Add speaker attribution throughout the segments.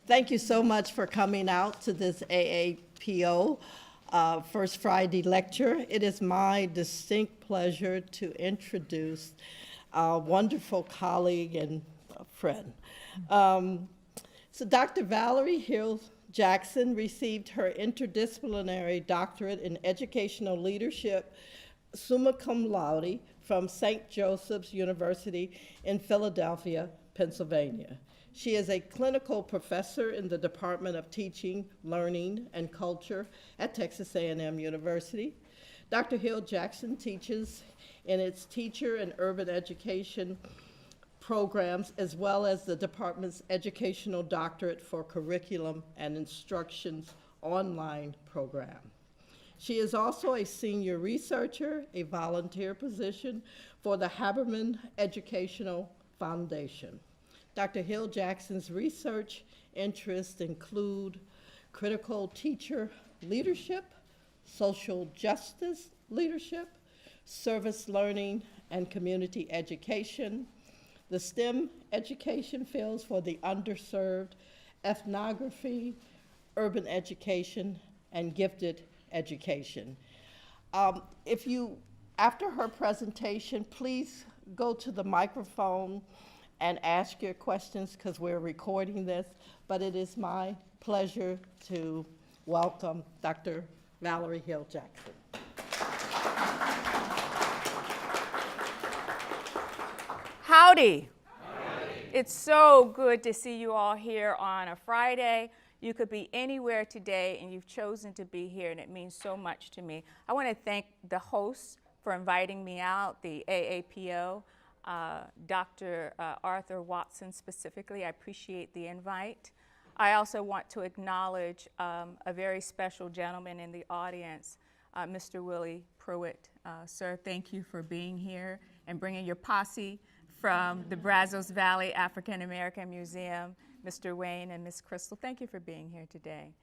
Speaker 1: Thank you so much for coming out to this AAPO First Friday lecture. It is my distinct pleasure to introduce a wonderful colleague and friend. So Dr. Valerie Hill-Jackson received her interdisciplinary doctorate in educational leadership, summa cum laude, from St. Joseph's University in Philadelphia, Pennsylvania. She is a clinical professor in the Department of Teaching, Learning, and Culture at Texas A&M University. Dr. Hill-Jackson teaches in its teacher and urban education programs, as well as the department's educational doctorate for curriculum and instructions online program. She is also a senior researcher, a volunteer position for the Haberman Educational Foundation. Dr. Hill-Jackson's research interests include critical teacher leadership, social justice leadership, service learning and community education, the STEM education fields for the underserved, ethnography, urban education, and gifted education. After her presentation, please go to the microphone and ask your questions because we're recording this, but it is my pleasure to welcome Dr. Valerie Hill-Jackson.
Speaker 2: Howdy. It's so good to see you all here on a Friday. You could be anywhere today and you've chosen to be here and it means so much to me. I want to thank the hosts for inviting me out, the AAPO, Dr. Arthur Watson specifically. I appreciate the invite. I also want to acknowledge a very special gentleman in the audience, Mr. Willie Pruitt. Sir, thank you for being here and bringing your posse from the Brazos Valley African American Museum, Mr. Wayne and Ms. Crystal. Thank you for being here today.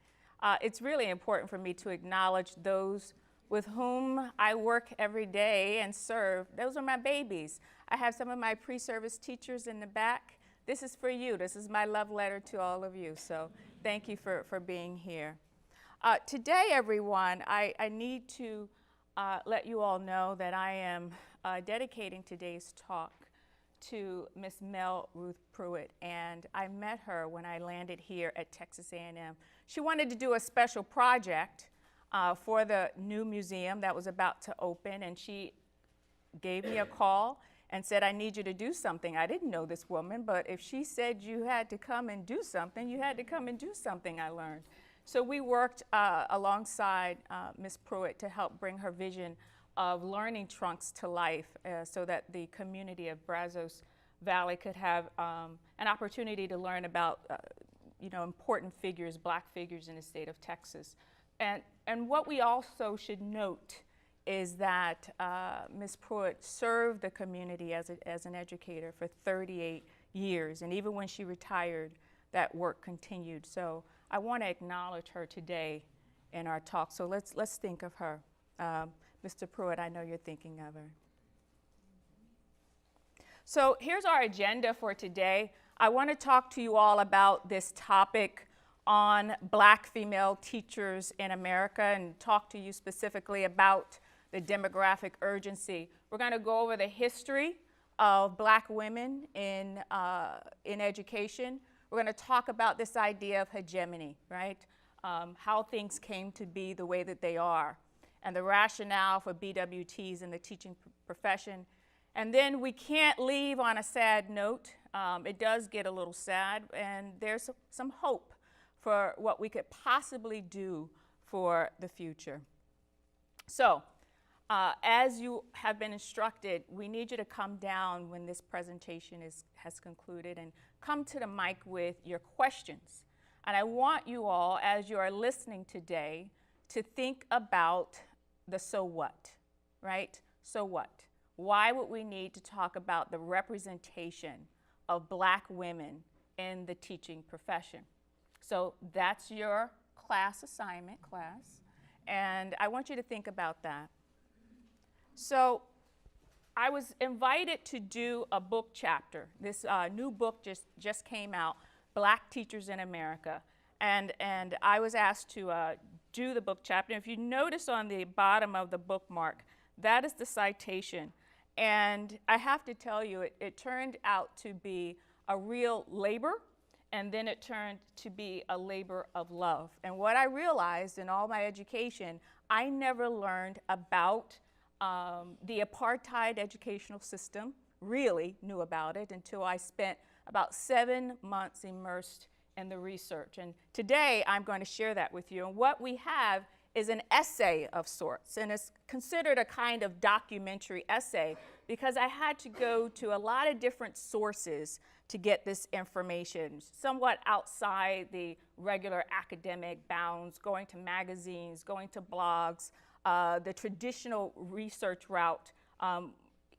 Speaker 2: It's really important for me to acknowledge those with whom I work every day and serve. Those are my babies. I have some of my pre-service teachers in the back. This is for you. This is my love letter to all of you. So thank you for being here. Today, everyone, I need to let you all know that I am dedicating today's talk to Miss Mel Ruth Pruitt, and I met her when I landed here at Texas A&M. She wanted to do a special project for the new museum that was about to open, and she gave me a call and said, I need you to do something. I didn't know this woman, but if she said you had to come and do something, you had to come and do something, I learned. So we worked alongside Ms. Pruitt to help bring her vision of learning trunks to life so that the community of Brazos Valley could have an opportunity to learn about important figures, black figures in the state of Texas. And what we also should note is that Ms. Pruitt served the community as an educator for 38 years, and even when she retired, that work continued. So I want to acknowledge her today in our talk. So let's think of her. Mr. Pruitt, I know you're thinking of her. So here's our agenda for today. I want to talk to you all about this topic on black female teachers in America and talk to you specifically about the demographic urgency. We're going to go over the history of black women in education. We're going to talk about this idea of hegemony, right? How things came to be the way that they are, and the rationale for BWTs in the teaching profession. And then we can't leave on a sad note. It does get a little sad, and there's some hope for what we could possibly do for the future. So, as you have been instructed, we need you to come down when this presentation has concluded and come to the mic with your questions. And I want you all, as you are listening today, to think about the so what, right? So what? Why would we need to talk about the representation of black women in the teaching profession? So that's your class assignment, class, and I want you to think about that. So I was invited to do a book chapter. This new book just came out, Black Teachers in America. And I was asked to do the book chapter. If you notice on the bottom of the bookmark, that is the citation. And I have to tell you, it turned out to be a real labor, and then it turned to be a labor of love. And what I realized in all my education, I never learned about the apartheid educational system, really knew about it until I spent about 7 months immersed in the research. And today I'm going to share that with you. And what we have is an essay of sorts, and it's considered a kind of documentary essay because I had to go to a lot of different sources to get this information, somewhat outside the regular academic bounds, going to magazines, going to blogs, the traditional research route.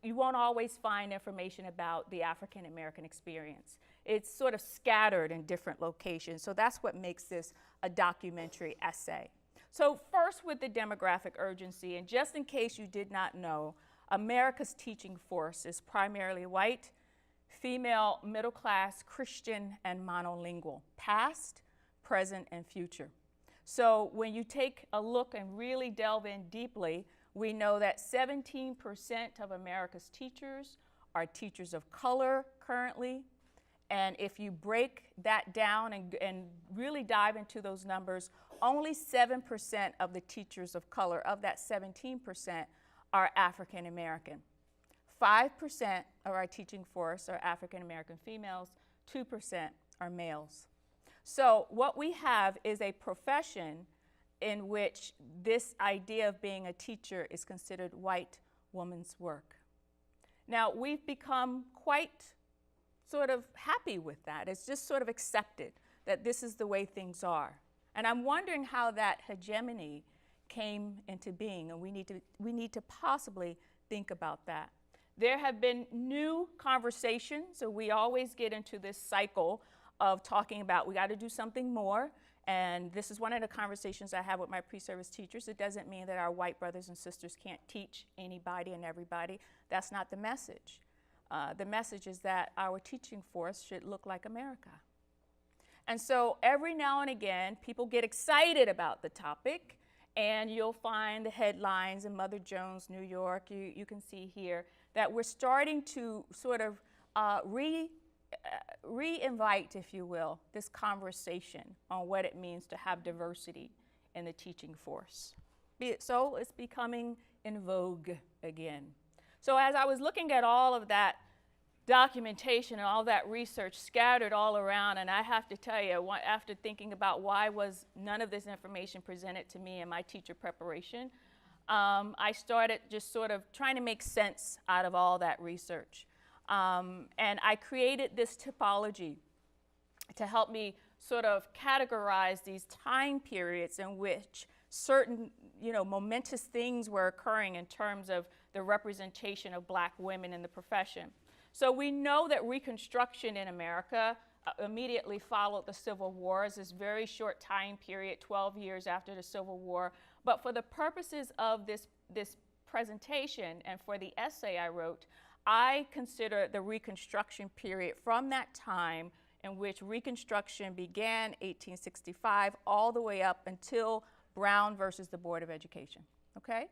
Speaker 2: You won't always find information about the African American experience. It's sort of scattered in different locations, so that's what makes this a documentary essay. So first with the demographic urgency, and just in case you did not know, America's teaching force is primarily white, female, middle class, Christian, and monolingual, past, present, and future. So when you take a look and really delve in deeply, we know that 17% of America's teachers are teachers of color currently. And if you break that down and really dive into those numbers, only 7% of the teachers of color, of that 17%, are African American. 5% of our teaching force are African American females, 2% are males. So what we have is a profession in which this idea of being a teacher is considered white woman's work. Now, we've become quite sort of happy with that. It's just sort of accepted that this is the way things are. And I'm wondering how that hegemony came into being, and we need to possibly think about that. There have been new conversations, so we always get into this cycle of talking about we got to do something more, and this is one of the conversations I have with my pre-service teachers. It doesn't mean that our white brothers and sisters can't teach anybody and everybody. That's not the message. The message is that our teaching force should look like America. And so every now and again, people get excited about the topic, and you'll find the headlines in Mother Jones, New York, you can see here, that we're starting to sort of re-invite, if you will, this conversation on what it means to have diversity in the teaching force. So it's becoming in vogue again. So as I was looking at all of that documentation and all that research scattered all around, and I have to tell you, after thinking about why was none of this information presented to me in my teacher preparation, I started just sort of trying to make sense out of all that research. And I created this typology to help me sort of categorize these time periods in which certain, momentous things were occurring in terms of the representation of Black women in the profession. So we know that Reconstruction in America immediately followed the Civil War, this very short time period, 12 years after the Civil War. But for the purposes of this presentation and for the essay I wrote, I consider the Reconstruction period from that time in which Reconstruction began, 1865, all the way up until Brown versus the Board of Education, okay?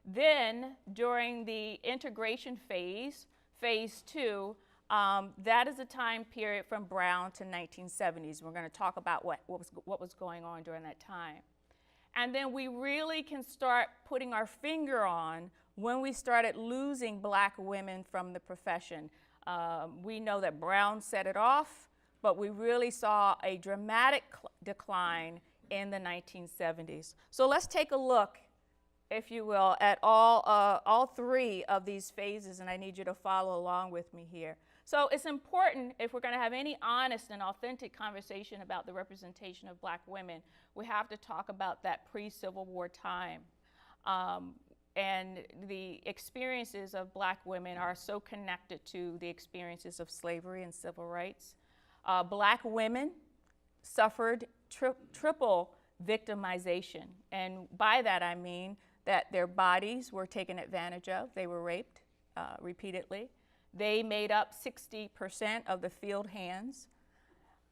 Speaker 2: Then during the integration phase, phase 2, that is a time period from Brown to 1970s. We're going to talk about what was going on during that time. And then we really can start putting our finger on when we started losing Black women from the profession. We know that Brown set it off, but we really saw a dramatic decline in the 1970s. So let's take a look, if you will, at all three of these phases, and I need you to follow along with me here. So it's important, if we're going to have any honest and authentic conversation about the representation of Black women, we have to talk about that pre-Civil War time. And the experiences of Black women are so connected to the experiences of slavery and civil rights. Black women suffered triple victimization, and by that I mean that their bodies were taken advantage of. They were raped repeatedly. They made up 60% of the field hands,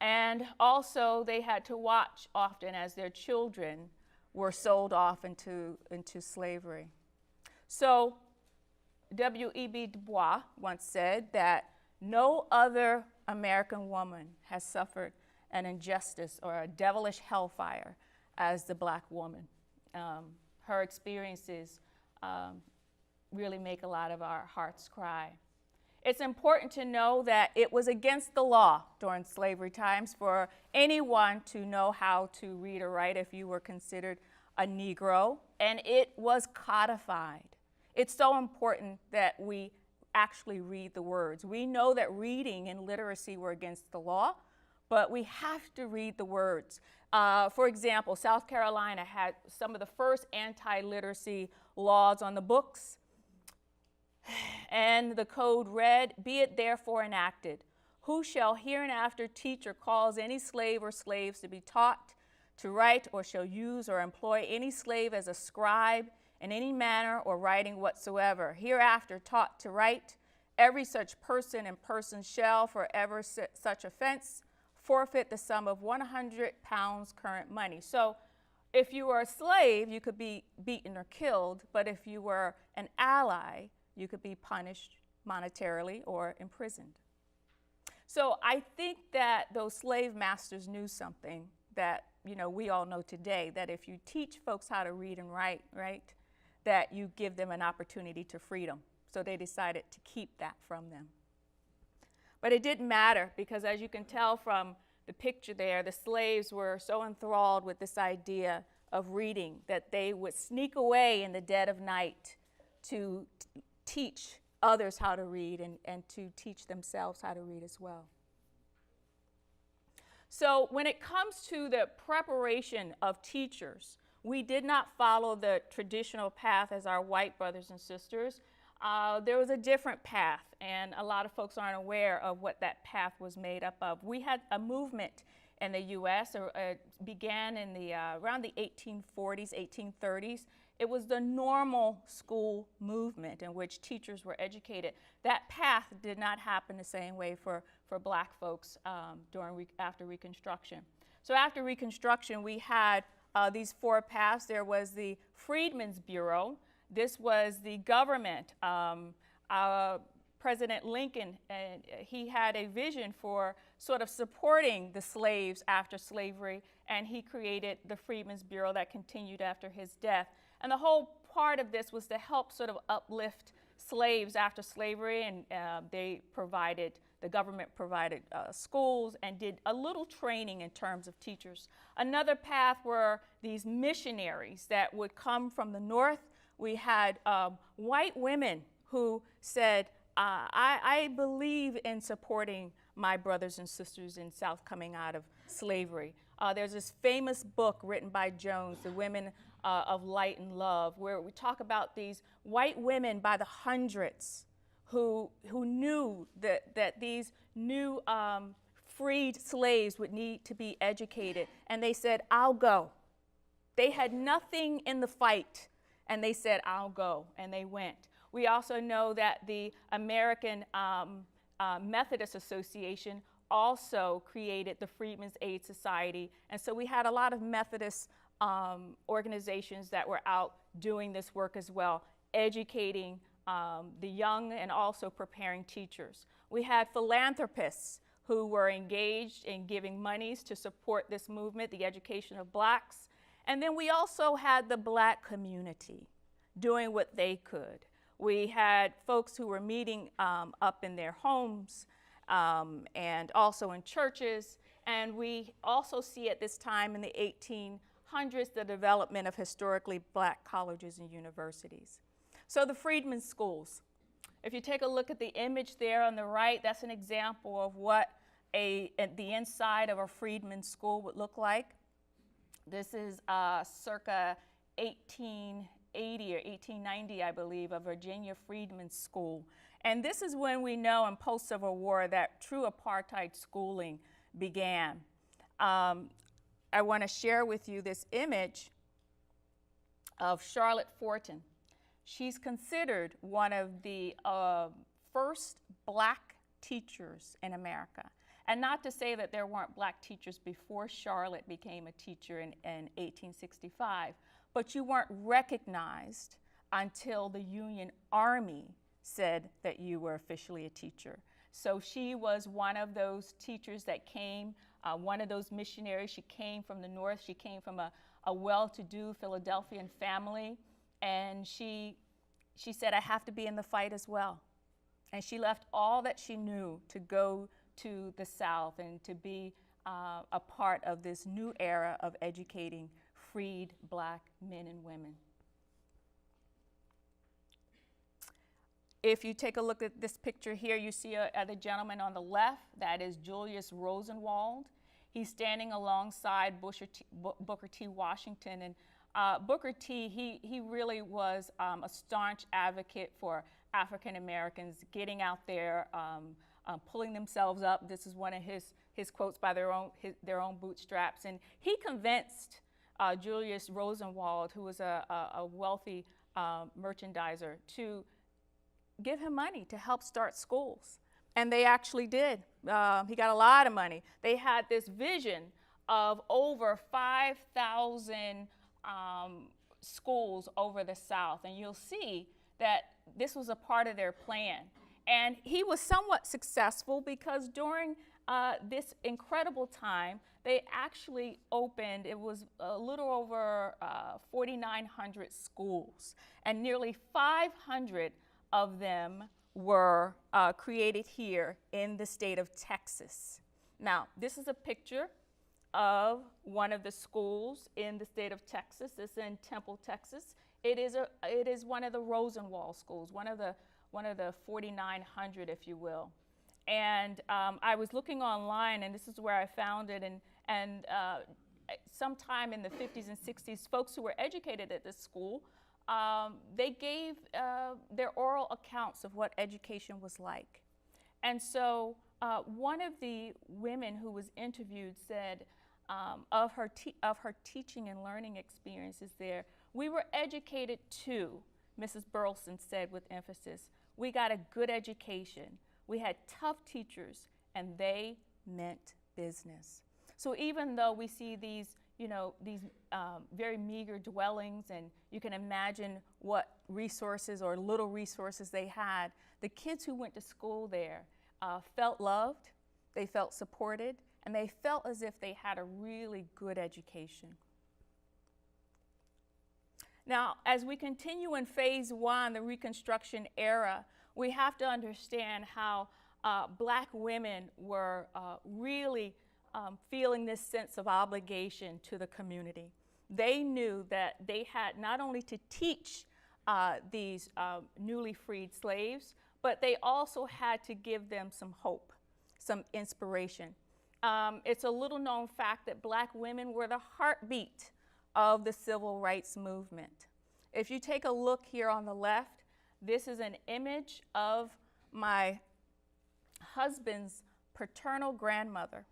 Speaker 2: And also they had to watch often as their children were sold off into slavery. So W.E.B. Du Bois once said that no other American woman has suffered an injustice or a devilish hellfire as the black woman. Her experiences really make a lot of our hearts cry. It's important to know that it was against the law during slavery times for anyone to know how to read or write if you were considered a Negro, and it was codified. It's so important that we actually read the words. We know that reading and literacy were against the law, but we have to read the words. For example, South Carolina had some of the first anti-literacy laws on the books, and the code read, "Be it therefore enacted, who shall hereinafter teach or cause any slave or slaves to be taught to write, or shall use or employ any slave as a scribe in any manner or writing whatsoever, hereafter taught to write, every such person and person shall, for ever such offense, forfeit the sum of 100 pounds current money." So if you were a slave, you could be beaten or killed, but if you were an ally, you could be punished monetarily or imprisoned. So I think that those slave masters knew something that, you know, we all know today, that if you teach folks how to read and write, right, that you give them an opportunity to freedom. So they decided to keep that from them. But it didn't matter, because as you can tell from the picture there, the slaves were so enthralled with this idea of reading that they would sneak away in the dead of night to teach others how to read and to teach themselves how to read as well. So when it comes to the preparation of teachers, we did not follow the traditional path as our white brothers and sisters. There was a different path, and a lot of folks aren't aware of what that path was made up of. We had a movement in the U.S. Began in around the 1840s, 1830s. It was the normal school movement in which teachers were educated. That path did not happen the same way for black folks after Reconstruction. So after Reconstruction, we had these four paths. There was the Freedmen's Bureau. This was the government. President Lincoln, he had a vision for sort of supporting the slaves after slavery, and he created the Freedmen's Bureau that continued after his death. And the whole part of this was to help sort of uplift slaves after slavery, and the government provided schools and did a little training in terms of teachers. Another path were these missionaries that would come from the north. We had white women who said, I believe in supporting my brothers and sisters in South coming out of slavery. There's this famous book written by Jones, The Women of Light and Love, where we talk about these white women by the hundreds who knew that these new freed slaves would need to be educated. And they said, I'll go. They had nothing in the fight, and they said, I'll go, and they went. We also know that the American Methodist Association also created the Freedmen's Aid Society, and so we had a lot of Methodist organizations that were out doing this work as well, educating the young and also preparing teachers. We had philanthropists who were engaged in giving monies to support this movement, the education of blacks. And then we also had the black community doing what they could. We had folks who were meeting up in their homes and also in churches. And we also see at this time in the 1800s the development of historically black colleges and universities. So the Freedmen's Schools. If you take a look at the image there on the right, that's an example of what the inside of a Freedmen's School would look like. This is circa 1880 or 1890, I believe, a Virginia Freedmen's School. And this is when we know in post-Civil War that true apartheid schooling began. I want to share with you this image of Charlotte Forten. She's considered one of the first black teachers in America. And not to say that there weren't black teachers before Charlotte became a teacher in 1865, but you weren't recognized until the Union Army said that you were officially a teacher. So she was one of those teachers that came, one of those missionaries. She came from the north. She came from a well-to-do Philadelphian family. And she said, I have to be in the fight as well. And she left all that she knew to go to the South and to be a part of this new era of educating freed black men and women. If you take a look at this picture here, you see the gentleman on the left. That is Julius Rosenwald. He's standing alongside Booker T. Washington. And Booker T, he really was a staunch advocate for African Americans getting out there, pulling themselves up. This is one of his quotes, by their own bootstraps. And he convinced Julius Rosenwald, who was a wealthy merchandiser, to give him money to help start schools. And they actually did. He got a lot of money. They had this vision of over 5,000 schools over the South. And you'll see that this was a part of their plan. And he was somewhat successful because during this incredible time, they actually opened, it was a little over 4,900 schools. And nearly 500 of them were created here in the state of Texas. Now, this is a picture of one of the schools in the state of Texas. It's in Temple, Texas. It is one of the Rosenwald schools, one of the 4,900, if you will. And I was looking online, and this is where I found it. And sometime in the 50s and 60s, folks who were educated at this school, they gave their oral accounts of what education was like. And so one of the women who was interviewed said of her teaching and learning experiences there, we were educated too, Mrs. Burleson said with emphasis. We got a good education. We had tough teachers, and they meant business. So even though we see these very meager dwellings, and you can imagine what resources or little resources they had, the kids who went to school there felt loved, they felt supported, and they felt as if they had a really good education. Now, as we continue in phase one, the Reconstruction era, we have to understand how black women were really feeling this sense of obligation to the community. They knew that they had not only to teach these newly freed slaves, but they also had to give them some hope, some inspiration. It's a little known fact that black women were the heartbeat of the civil rights movement. If you take a look here on the left, this is an image of my husband's paternal grandmother.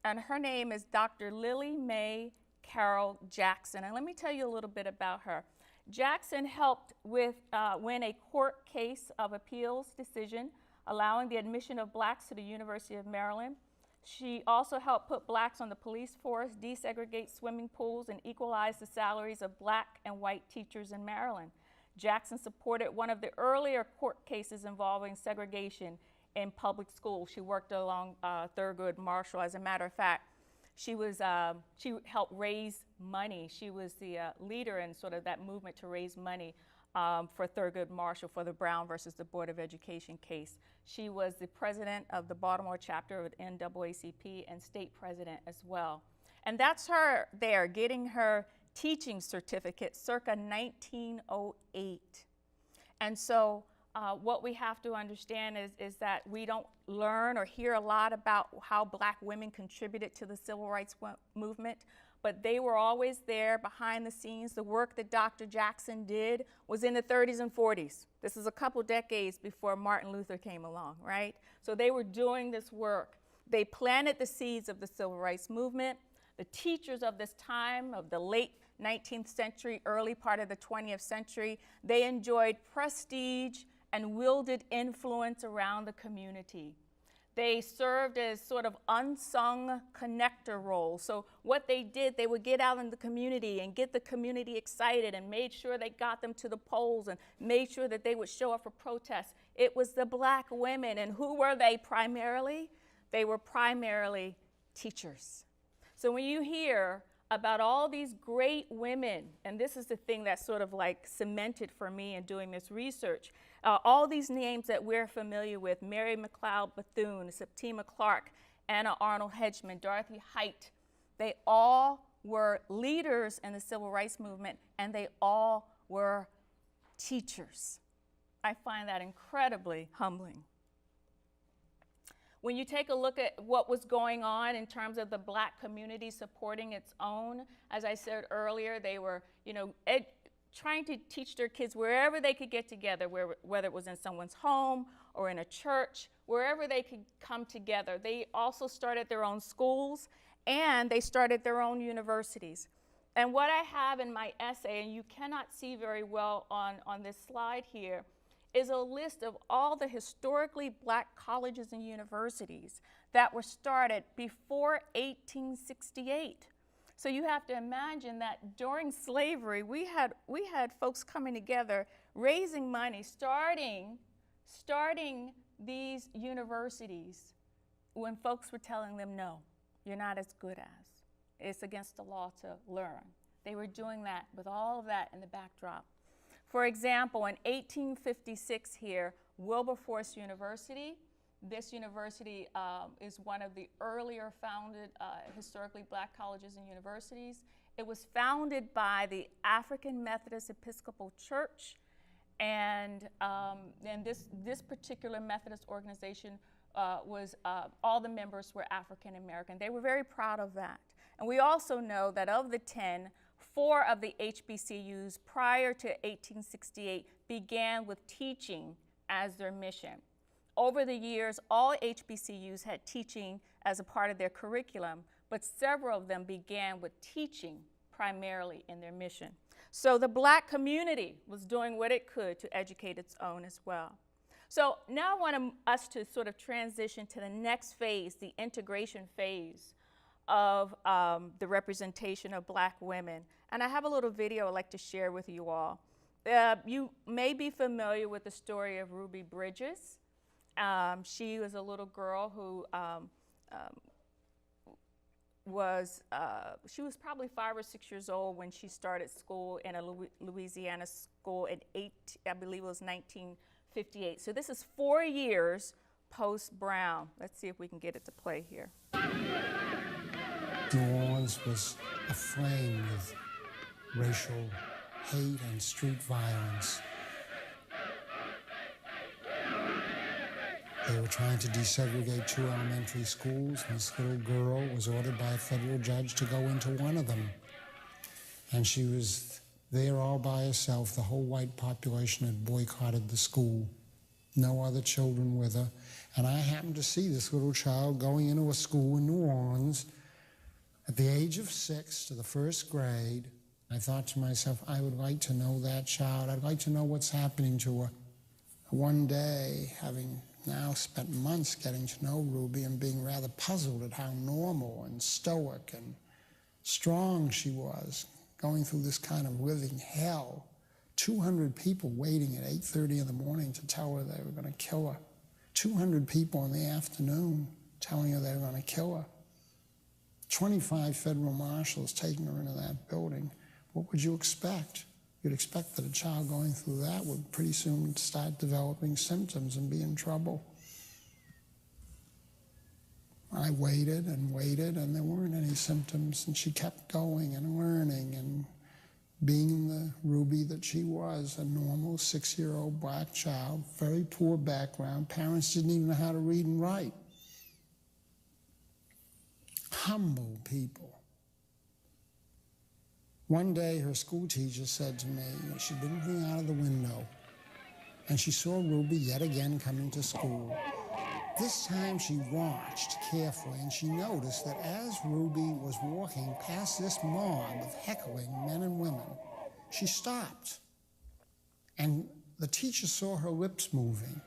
Speaker 2: And her name is Dr. Lily Mae Carroll Jackson. And let me tell you a little bit about her. Jackson helped win a court case of appeals decision allowing the admission of blacks to the University of Maryland. She also helped put blacks on the police force, desegregate swimming pools, and equalize the salaries of black and white teachers in Maryland. Jackson supported one of the earlier court cases involving segregation in public schools. She worked along Thurgood Marshall. As a matter of fact, she helped raise money. She was the leader in sort of that movement to raise money for Thurgood Marshall for the Brown versus the Board of Education case. She was the president of the Baltimore chapter of NAACP and state president as well. And that's her there getting her teaching certificate circa 1908. And so what we have to understand is that we don't learn or hear a lot about how black women contributed to the civil rights movement, but they were always there behind the scenes. The work that Dr. Jackson did was in the 30s and 40s. This is a couple decades before Martin Luther came along, right? So they were doing this work. They planted the seeds of the civil rights movement. The teachers of this time, of the late 19th century, early part of the 20th century, they enjoyed prestige and wielded influence around the community. They served as sort of unsung connector roles. So what they did, they would get out in the community and get the community excited and made sure they got them to the polls and made sure that they would show up for protests. It was the black women. And who were they primarily? They were primarily teachers. So when you hear about all these great women, and this is the thing that sort of like cemented for me in doing this research, all these names that we're familiar with, Mary McLeod Bethune, Septima Clark, Anna Arnold Hedgeman, Dorothy Height, they all were leaders in the civil rights movement, and they all were teachers. I find that incredibly humbling. When you take a look at what was going on in terms of the black community supporting its own, as I said earlier, they were, trying to teach their kids wherever they could get together, whether it was in someone's home or in a church, wherever they could come together. They also started their own schools, and they started their own universities. And what I have in my essay, and you cannot see very well on this slide here, is a list of all the historically black colleges and universities that were started before 1868. So you have to imagine that during slavery, we had folks coming together, raising money, starting these universities when folks were telling them, no, you're not as good as. It's against the law to learn. They were doing that with all of that in the backdrop. For example, in 1856 here, Wilberforce University. This university is one of the earlier founded historically black colleges and universities. It was founded by the African Methodist Episcopal Church, and this particular Methodist organization was all the members were African American. They were very proud of that. And we also know that of the 10, 4 of the HBCUs prior to 1868 began with teaching as their mission. Over the years, all HBCUs had teaching as a part of their curriculum, but several of them began with teaching primarily in their mission. So the black community was doing what it could to educate its own as well. So now I want us to sort of transition to the next phase, the integration phase of the representation of black women. And I have a little video I'd like to share with you all. You may be familiar with the story of Ruby Bridges. She was a little girl who she was probably 5 or 6 years old when she started school in a Louisiana school in I believe it was 1958. So this is 4 years post-Brown. Let's see if we can get it to play here.
Speaker 3: New Orleans was aflame with racial hate and street violence. They were trying to desegregate 2 elementary schools. This little girl was ordered by a federal judge to go into one of them. And she was there all by herself. The whole white population had boycotted the school. No other children with her. And I happened to see this little child going into a school in New Orleans at the age of 6 to the 1st grade. I thought to myself, I would like to know that child. I'd like to know what's happening to her. One day, having now spent months getting to know Ruby and being rather puzzled at how normal and stoic and strong she was, going through this kind of living hell. 200 people waiting at 8:30 in the morning to tell her they were going to kill her. 200 people in the afternoon telling her they were going to kill her. 25 federal marshals taking her into that building. What would you expect? You'd expect that a child going through that would pretty soon start developing symptoms and be in trouble. I waited, and there weren't any symptoms, and she kept going and learning and being the Ruby that she was, a normal 6-year-old black child, very poor background. Parents didn't even know how to read and write. Humble people. One day, her school teacher said to me, she'd been looking out of the window, and she saw Ruby yet again coming to school. This time she watched carefully, and she noticed that as Ruby was walking past this mob of heckling men and women, she stopped. And the teacher saw her lips moving.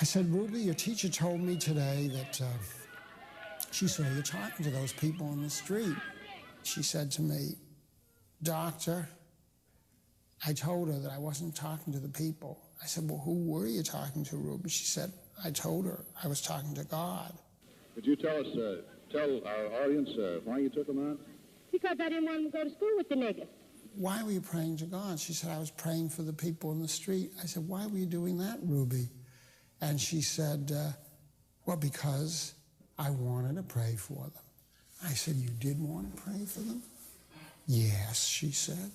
Speaker 3: I said, Ruby, your teacher told me today that she saw you talking to those people in the street. She said to me, Doctor, I told her that I wasn't talking to the people. I said, well, who were you talking to, Ruby? She said, I told her I was talking to God.
Speaker 4: Could you tell us, tell our audience why you took them out?
Speaker 5: Because I didn't want them to go to school with the niggas.
Speaker 3: Why were you praying to God? She said, I was praying for the people in the street. I said, why were you doing that, Ruby? And she said, well, because I wanted to pray for them. I said, you did want to pray for them? Yes, she said.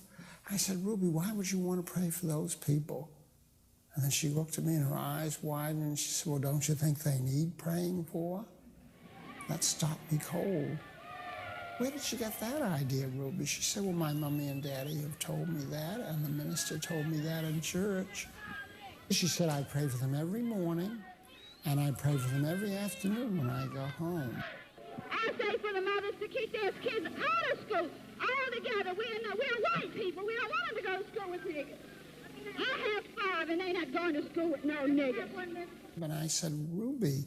Speaker 3: I said, Ruby, why would you want to pray for those people? And then she looked at me and her eyes widened and she said, well, don't you think they need praying for? That stopped me cold. Where did she get that idea, Ruby? She said, well, my mommy and daddy have told me that, and the minister told me that in church. She said, I pray for them every morning, and I pray for them every afternoon when I go home.
Speaker 5: I say for the mothers to keep their kids out of school all together. We're white people. We don't want them to go to school with niggas. I have 5, and they not going to school with no niggas.
Speaker 3: But I said, Ruby,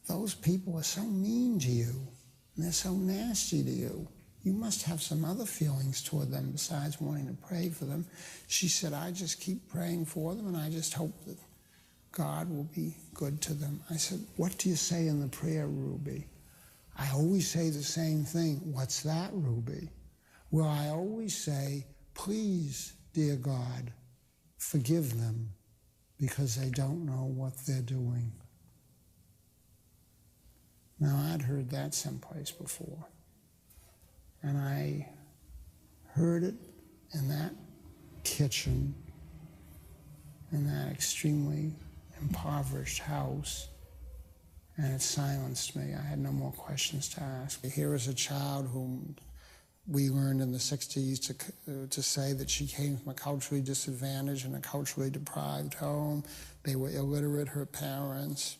Speaker 3: those people are so mean to you, and they're so nasty to you. You must have some other feelings toward them besides wanting to pray for them. She said, I just keep praying for them, and I just hope that God will be good to them. I said, what do you say in the prayer, Ruby? I always say the same thing. What's that, Ruby? Well, I always say, please, dear God, forgive them because they don't know what they're doing. Now, I'd heard that someplace before, and I heard it in that kitchen, in that extremely impoverished house, and it silenced me. I had no more questions to ask. Here is a child whom we learned in the 60s to say that she came from a culturally disadvantaged and a culturally deprived home. They were illiterate, her parents,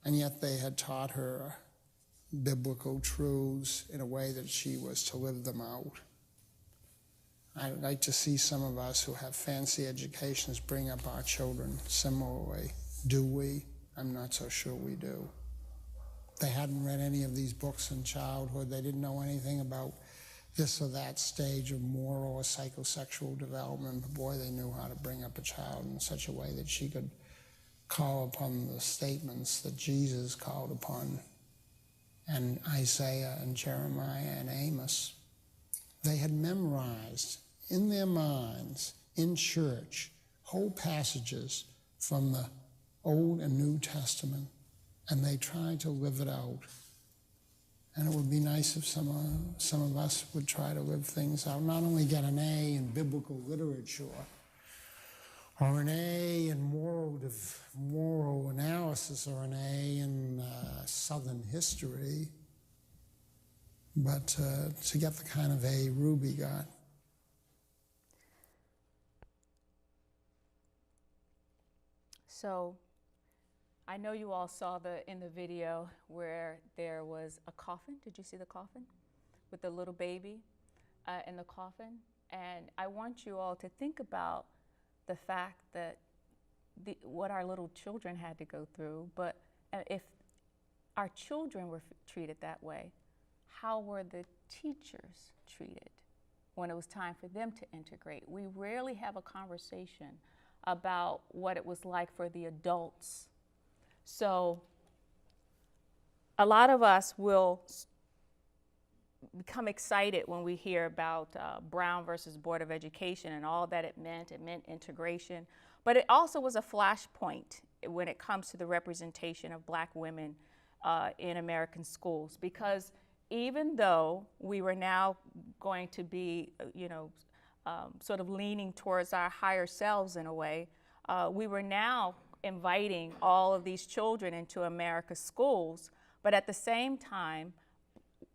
Speaker 3: and yet they had taught her biblical truths in a way that she was to live them out. I'd like to see some of us who have fancy educations bring up our children similarly. Do we? I'm not so sure we do. They hadn't read any of these books in childhood. They didn't know anything about this or that stage of moral or psychosexual development. But boy, they knew how to bring up a child in such a way that she could call upon the statements that Jesus called upon, and Isaiah and Jeremiah and Amos. They had memorized in their minds, in church, whole passages from the Old and New Testament, and they tried to live it out. And it would be nice if some of us would try to live things out, not only get an A in biblical literature, or an A in moral analysis, or an A in Southern history, but to get the kind of A Ruby got.
Speaker 2: So I know you all saw in the video where there was a coffin. Did you see the coffin? With the little baby in the coffin. And I want you all to think about the fact that what our little children had to go through, but if our children were treated that way, how were the teachers treated when it was time for them to integrate? We rarely have a conversation about what it was like for the adults. So a lot of us will become excited when we hear about Brown versus Board of Education and all that it meant. It meant integration, but it also was a flashpoint when it comes to the representation of Black women in American schools, because even though we were now going to be, sort of leaning towards our higher selves in a way, we were now inviting all of these children into America's schools, but at the same time,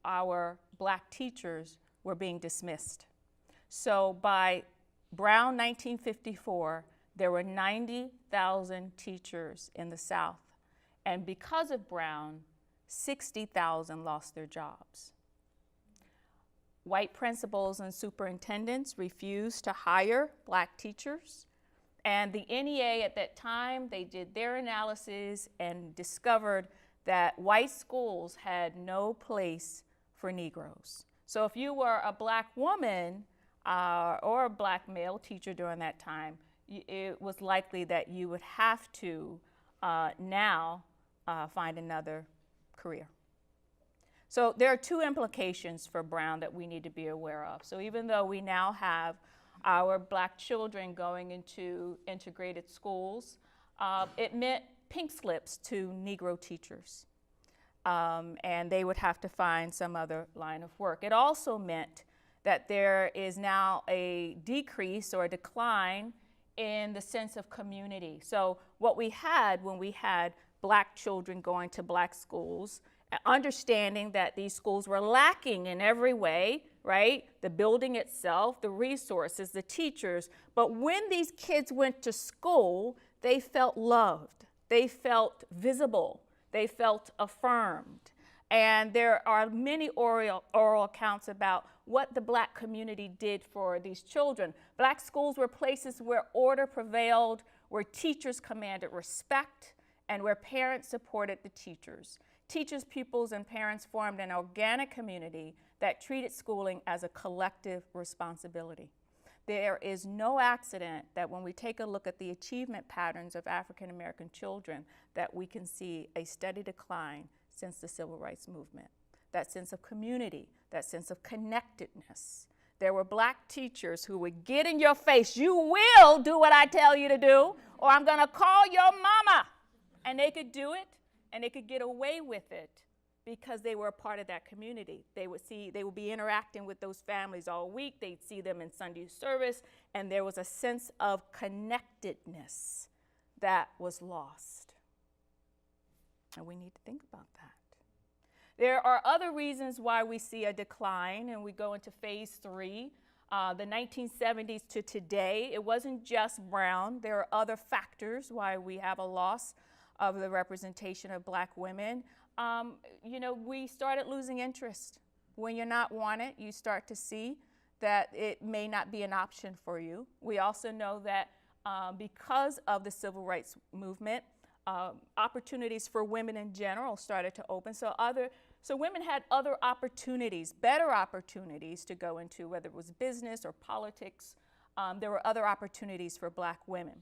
Speaker 2: our Black teachers were being dismissed. So by Brown 1954, there were 90,000 teachers in the South, and because of Brown, 60,000 lost their jobs. White principals and superintendents refused to hire Black teachers, And the NEA at that time, they did their analysis and discovered that white schools had no place for Negroes. So if you were a black woman or a black male teacher during that time, it was likely that you would have to now find another career. So there are two implications for Brown that we need to be aware of. So even though we now have our black children going into integrated schools, it meant pink slips to Negro teachers. And they would have to find some other line of work. It also meant that there is now a decrease or a decline in the sense of community. So what we had when we had black children going to black schools, understanding that these schools were lacking in every way, right? The building itself, the resources, the teachers. But when these kids went to school, they felt loved. They felt visible. They felt affirmed. And there are many oral accounts about what the black community did for these children. Black schools were places where order prevailed, where teachers commanded respect, and where parents supported the teachers. Teachers, pupils, and parents formed an organic community that treated schooling as a collective responsibility. There is no accident that when we take a look at the achievement patterns of African American children, that we can see a steady decline since the Civil Rights Movement. That sense of community, that sense of connectedness. There were black teachers who would get in your face, you will do what I tell you to do, or I'm gonna call your mama. And they could do it, and they could get away with it because they were a part of that community. They would be interacting with those families all week. They'd see them in Sunday service, and there was a sense of connectedness that was lost. And we need to think about that. There are other reasons why we see a decline, and we go into phase 3. The 1970s to today, it wasn't just Brown. There are other factors why we have a loss of the representation of black women. We started losing interest. When you're not wanted, you start to see that it may not be an option for you. We also know that because of the Civil Rights Movement, opportunities for women in general started to open. So women had other opportunities, better opportunities to go into, whether it was business or politics. There were other opportunities for black women.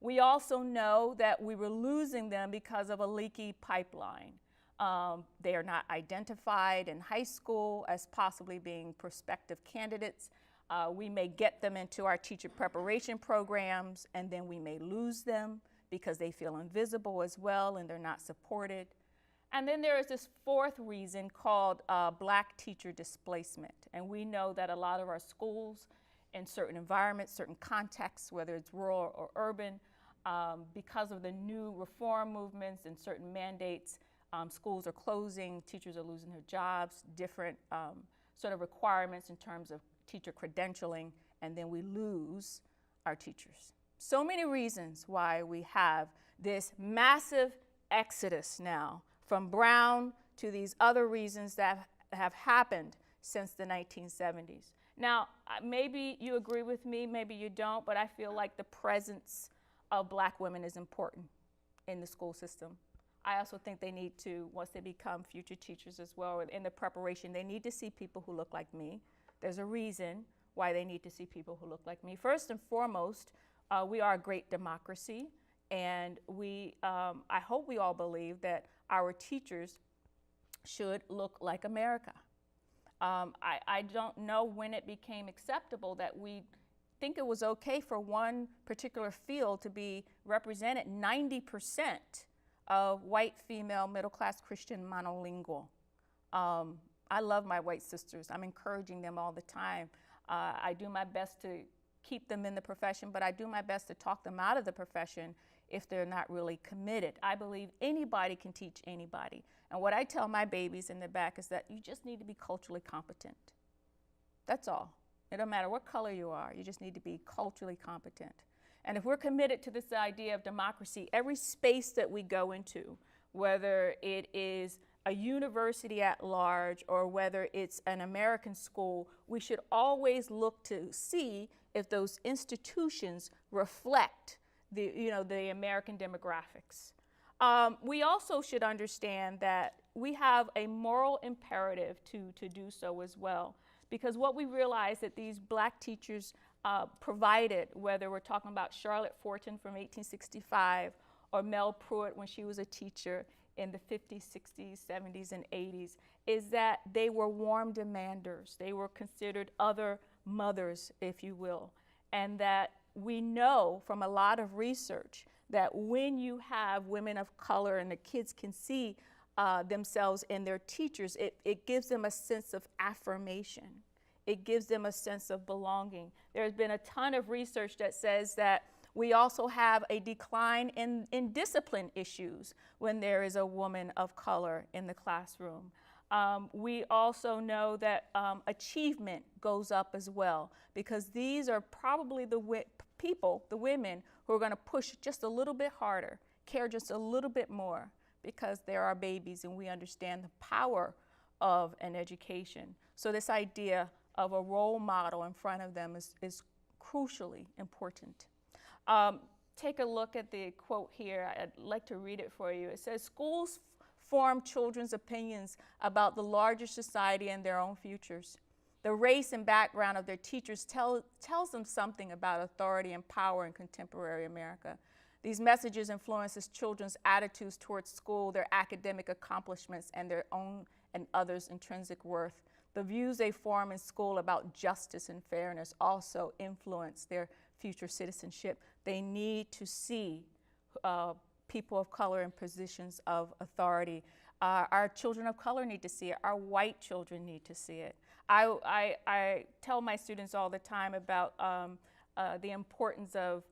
Speaker 2: We also know that we were losing them because of a leaky pipeline. They are not identified in high school as possibly being prospective candidates. We may get them into our teacher preparation programs, and then we may lose them because they feel invisible as well and they're not supported. And then there is this fourth reason called black teacher displacement. And we know that a lot of our schools in certain environments, certain contexts, whether it's rural or urban, because of the new reform movements and certain mandates, schools are closing, teachers are losing their jobs, different sort of requirements in terms of teacher credentialing, and then we lose our teachers. So many reasons why we have this massive exodus now from Brown to these other reasons that have happened since the 1970s. Now, maybe you agree with me, maybe you don't, but I feel like the presence of black women is important in the school system. I also think they need to, once they become future teachers as well, in the preparation, they need to see people who look like me. There's a reason why they need to see people who look like me. First and foremost, we are a great democracy, and I hope we all believe that our teachers should look like America. I don't know when it became acceptable that we think it was okay for one particular field to be represented 90% of white, female, middle-class Christian monolingual. I love my white sisters. I'm encouraging them all the time. I do my best to keep them in the profession, but I do my best to talk them out of the profession if they're not really committed. I believe anybody can teach anybody. And what I tell my babies in the back is that you just need to be culturally competent. That's all. It don't matter what color you are, you just need to be culturally competent. And if we're committed to this idea of democracy, every space that we go into, whether it is a university at large or whether it's an American school, we should always look to see if those institutions reflect the American demographics. We also should understand that we have a moral imperative to do so as well, because what we realize that these black teachers provided, whether we're talking about Charlotte Forten from 1865 or Mel Pruitt when she was a teacher in the 50s, 60s, 70s, and 80s, is that they were warm demanders. They were considered other mothers, if you will. And that we know from a lot of research that when you have women of color and the kids can see themselves in their teachers, it gives them a sense of affirmation. It gives them a sense of belonging. There's been a ton of research that says that we also have a decline in discipline issues when there is a woman of color in the classroom. We also know that achievement goes up as well, because these are probably the women who are going to push just a little bit harder, care just a little bit more, because they're our babies and we understand the power of an education. So this idea of a role model in front of them is crucially important. Take a look at the quote here. I'd like to read it for you. It says, "Schools form children's opinions about the larger society and their own futures. The race and background of their teachers tells them something about authority and power in contemporary America. These messages influences children's attitudes towards school, their academic accomplishments, and their own and others' intrinsic worth. The views they form in school about justice and fairness also influence their future citizenship. They need to see people of color in positions of authority. Our children of color need to see it. Our white children need to see it. I tell my students all the time about the importance of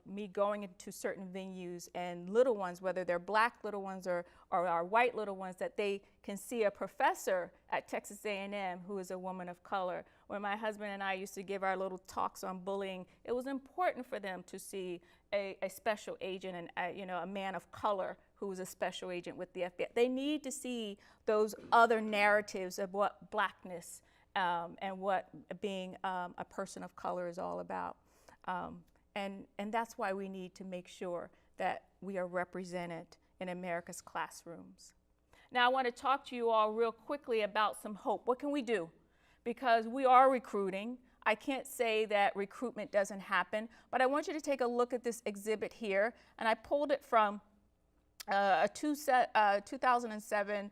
Speaker 2: me going into certain venues and little ones, whether they're black little ones or our white little ones, that they can see a professor at Texas A&M who is a woman of color. When my husband and I used to give our little talks on bullying, it was important for them to see a special agent and a man of color who was a special agent with the FBI. They need to see those other narratives of what blackness and what being a person of color is all about. And that's why we need to make sure that we are represented in America's classrooms. Now I want to talk to you all real quickly about some hope. What can we do? Because we are recruiting. I can't say that recruitment doesn't happen, but I want you to take a look at this exhibit here. And I pulled it from a 2007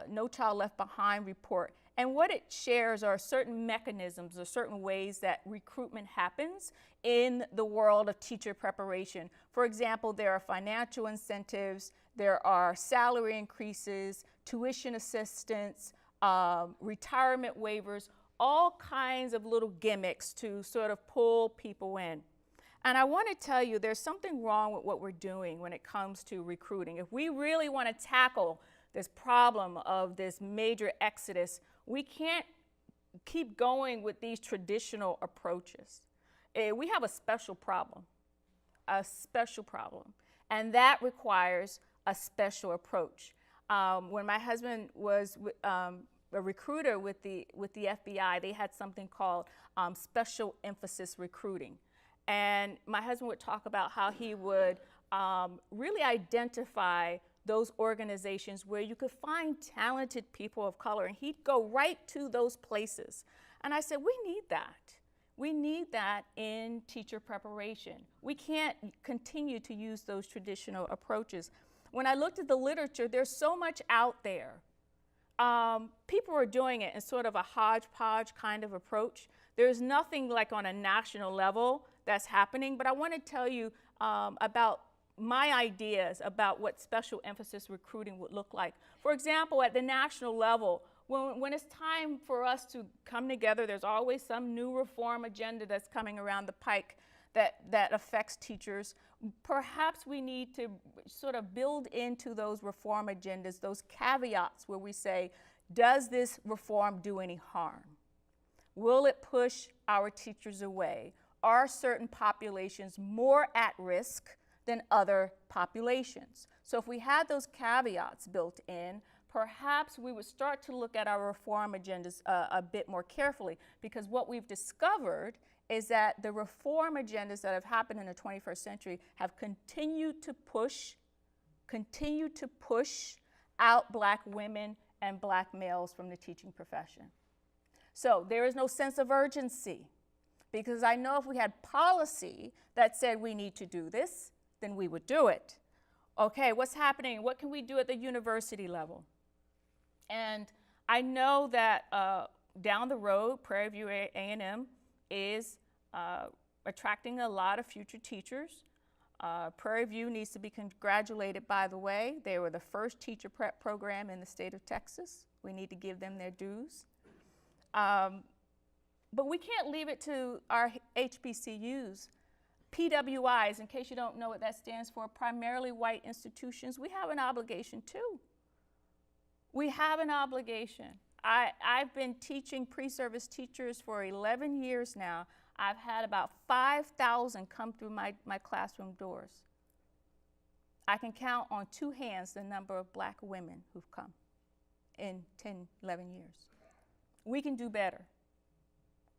Speaker 2: No Child Left Behind report. And what it shares are certain mechanisms or certain ways that recruitment happens in the world of teacher preparation. For example, there are financial incentives, there are salary increases, tuition assistance, retirement waivers, all kinds of little gimmicks to sort of pull people in. And I want to tell you, there's something wrong with what we're doing when it comes to recruiting. If we really want to tackle this problem of this major exodus, we can't keep going with these traditional approaches. We have a special problem, and that requires a special approach. When my husband was a recruiter with the FBI, they had something called special emphasis recruiting. And my husband would talk about how he would really identify those organizations where you could find talented people of color, and he'd go right to those places. And I said, we need that. We need that in teacher preparation. We can't continue to use those traditional approaches. When I looked at the literature, there's so much out there. People are doing it in sort of a hodgepodge kind of approach. There's nothing like on a national level that's happening, but I want to tell you about my ideas about what special emphasis recruiting would look like. For example, at the national level, when it's time for us to come together, there's always some new reform agenda that's coming around the pike that affects teachers. Perhaps we need to sort of build into those reform agendas those caveats where we say, does this reform do any harm? Will it push our teachers away? Are certain populations more at risk than other populations? So if we had those caveats built in, perhaps we would start to look at our reform agendas a bit more carefully, because what we've discovered is that the reform agendas that have happened in the 21st century have continued to push out black women and black males from the teaching profession. So there is no sense of urgency, because I know if we had policy that said we need to do this, then we would do it. Okay, what's happening? What can we do at the university level? And I know that down the road, Prairie View A&M is attracting a lot of future teachers. Prairie View needs to be congratulated, by the way. They were the first teacher prep program in the state of Texas. We need to give them their dues. But we can't leave it to our HBCUs. PWIs, in case you don't know what that stands for, primarily white institutions, we have an obligation too. We have an obligation. I've been teaching pre-service teachers for 11 years now. I've had about 5,000 come through my classroom doors. I can count on two hands the number of black women who've come in 10, 11 years. We can do better.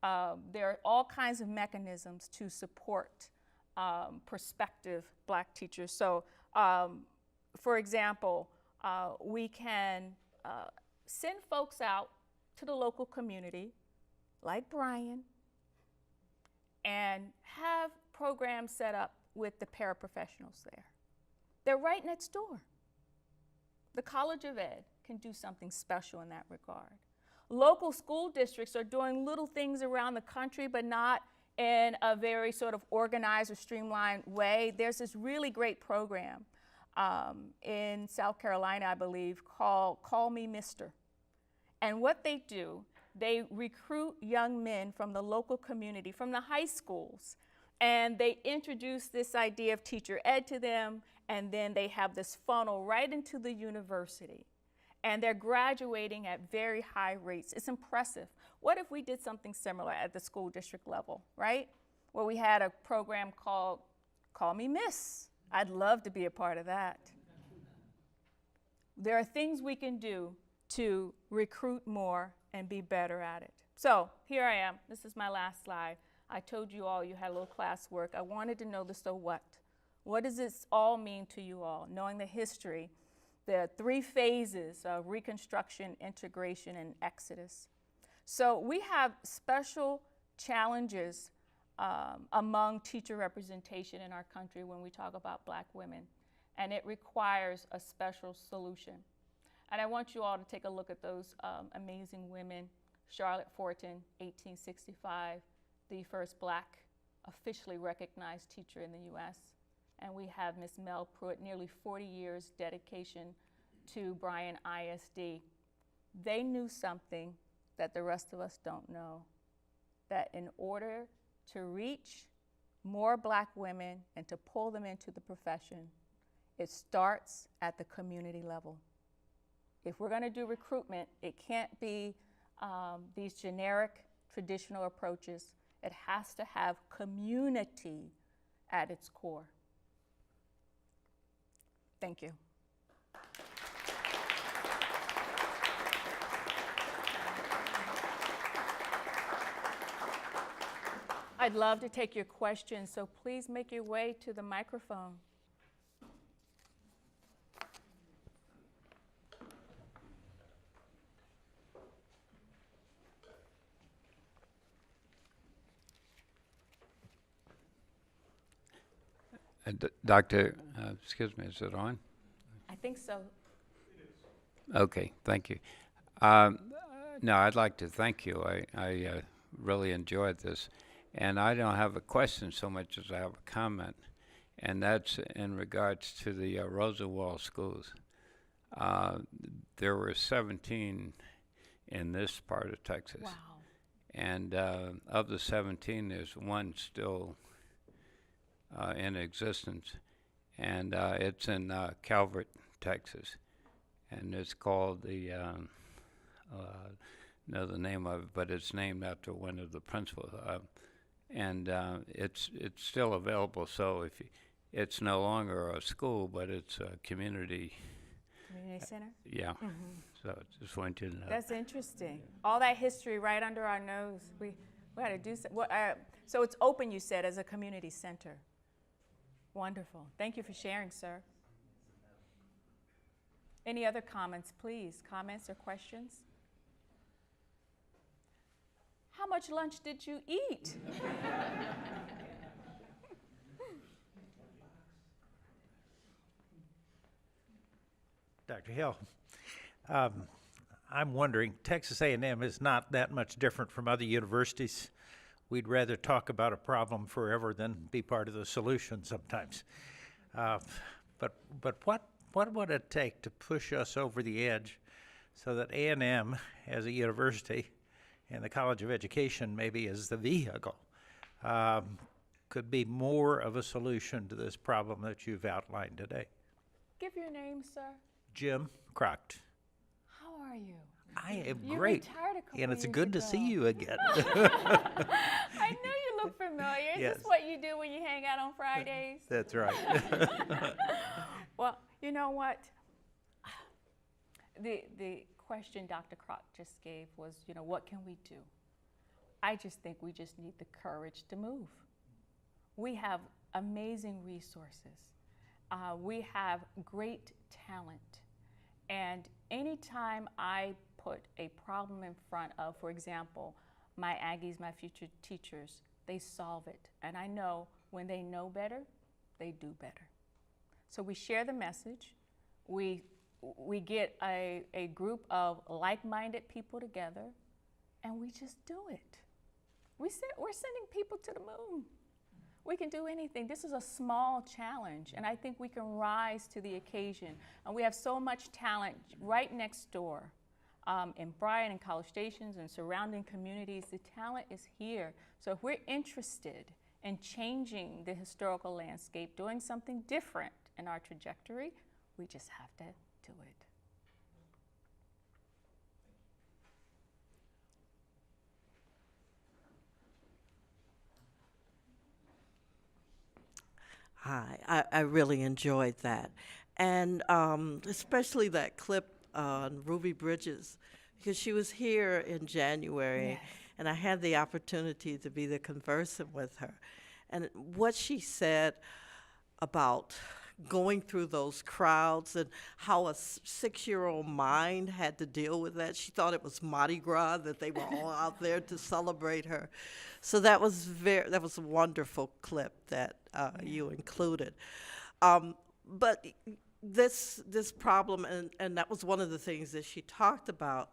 Speaker 2: There are all kinds of mechanisms to support prospective black teachers. So, for example, we can send folks out to the local community, like Brian, and have programs set up with the paraprofessionals there. They're right next door. The College of Ed can do something special in that regard. Local school districts are doing little things around the country, but not in a very sort of organized or streamlined way. There's this really great program in South Carolina, I believe, called Call Me Mister. And what they do, they recruit young men from the local community, from the high schools, and they introduce this idea of teacher ed to them, and then they have this funnel right into the university. And they're graduating at very high rates. It's impressive. What if we did something similar at the school district level, right? Where we had a program called Call Me Miss. I'd love to be a part of that. There are things we can do to recruit more and be better at it. So here I am. This is my last slide. I told you all you had a little classwork. I wanted to know the so what. What does this all mean to you all? Knowing the history, the three phases of Reconstruction, integration, and Exodus. So we have special challenges among teacher representation in our country when we talk about black women, and it requires a special solution. And I want you all to take a look at those amazing women. Charlotte Forten, 1865, the first black officially recognized teacher in the US. And we have Miss Mel Pruitt, nearly 40 years dedication to Bryan ISD. They knew something that the rest of us don't know, that in order to reach more black women and to pull them into the profession, it starts at the community level. If we're going to do recruitment, it can't be these generic traditional approaches. It has to have community at its core. Thank you. I'd love to take your questions, so please make your way to the microphone.
Speaker 6: Doctor, excuse me, is it on?
Speaker 2: I think so.
Speaker 6: Okay, thank you. No, I'd like to thank you. I really enjoyed this. And I don't have a question so much as I have a comment, and that's in regards to the Rosenwald schools. There were 17 in this part of Texas.
Speaker 2: Wow.
Speaker 6: And of the 17, there's one still in existence, and it's in Calvert, Texas, and it's called the know the name of it, but it's named after one of the principals, and it's still available. So if it's no longer a school, but it's a community
Speaker 2: Community Center?
Speaker 6: Yeah. So just wanted you to know.
Speaker 2: That's interesting. All that history right under our nose. We had to do so it's open, you said, as a community center. Wonderful. Thank you for sharing, sir. Any other comments, please? Comments or questions? How much lunch did you eat?
Speaker 7: Dr. Hill, I'm wondering, Texas A&M is not that much different from other universities. We'd rather talk about a problem forever than be part of the solution sometimes. But what would it take to push us over the edge so that A&M as a university and the College of Education maybe as the vehicle could be more of a solution to this problem that you've outlined today?
Speaker 2: Give your name, sir.
Speaker 7: Jim Crockett.
Speaker 2: How are you?
Speaker 7: I am
Speaker 2: You
Speaker 7: great,
Speaker 2: retired a couple
Speaker 7: and it's
Speaker 2: years
Speaker 7: good to
Speaker 2: ago.
Speaker 7: see you again.
Speaker 2: I knew you looked familiar. Is
Speaker 7: Yes.
Speaker 2: this what you do when you hang out on Fridays?
Speaker 7: That's right.
Speaker 2: Well, you know what? The question Dr. Kroc just gave was, what can we do? I just think we just need the courage to move. We have amazing resources. We have great talent. And anytime I put a problem in front of, for example, my Aggies, my future teachers, they solve it. And I know when they know better, they do better. So we share the message. We get a group of like-minded people together, and we just do it. We're sending people to the moon. We can do anything. This is a small challenge, and I think we can rise to the occasion. And we have so much talent right next door in Bryan and College Stations and surrounding communities. The talent is here. So if we're interested in changing the historical landscape, doing something different in our trajectory, we just have to do it.
Speaker 1: Hi, I really enjoyed that. And especially that clip on Ruby Bridges, because she was here in January,
Speaker 2: Yes.
Speaker 1: and I had the opportunity to be there conversing with her. And what she said about going through those crowds and how a 6-year-old mind had to deal with that. She thought it was Mardi Gras, that they were all out there to celebrate her. So that was a wonderful clip that you included. But this problem, and that was one of the things that she talked about,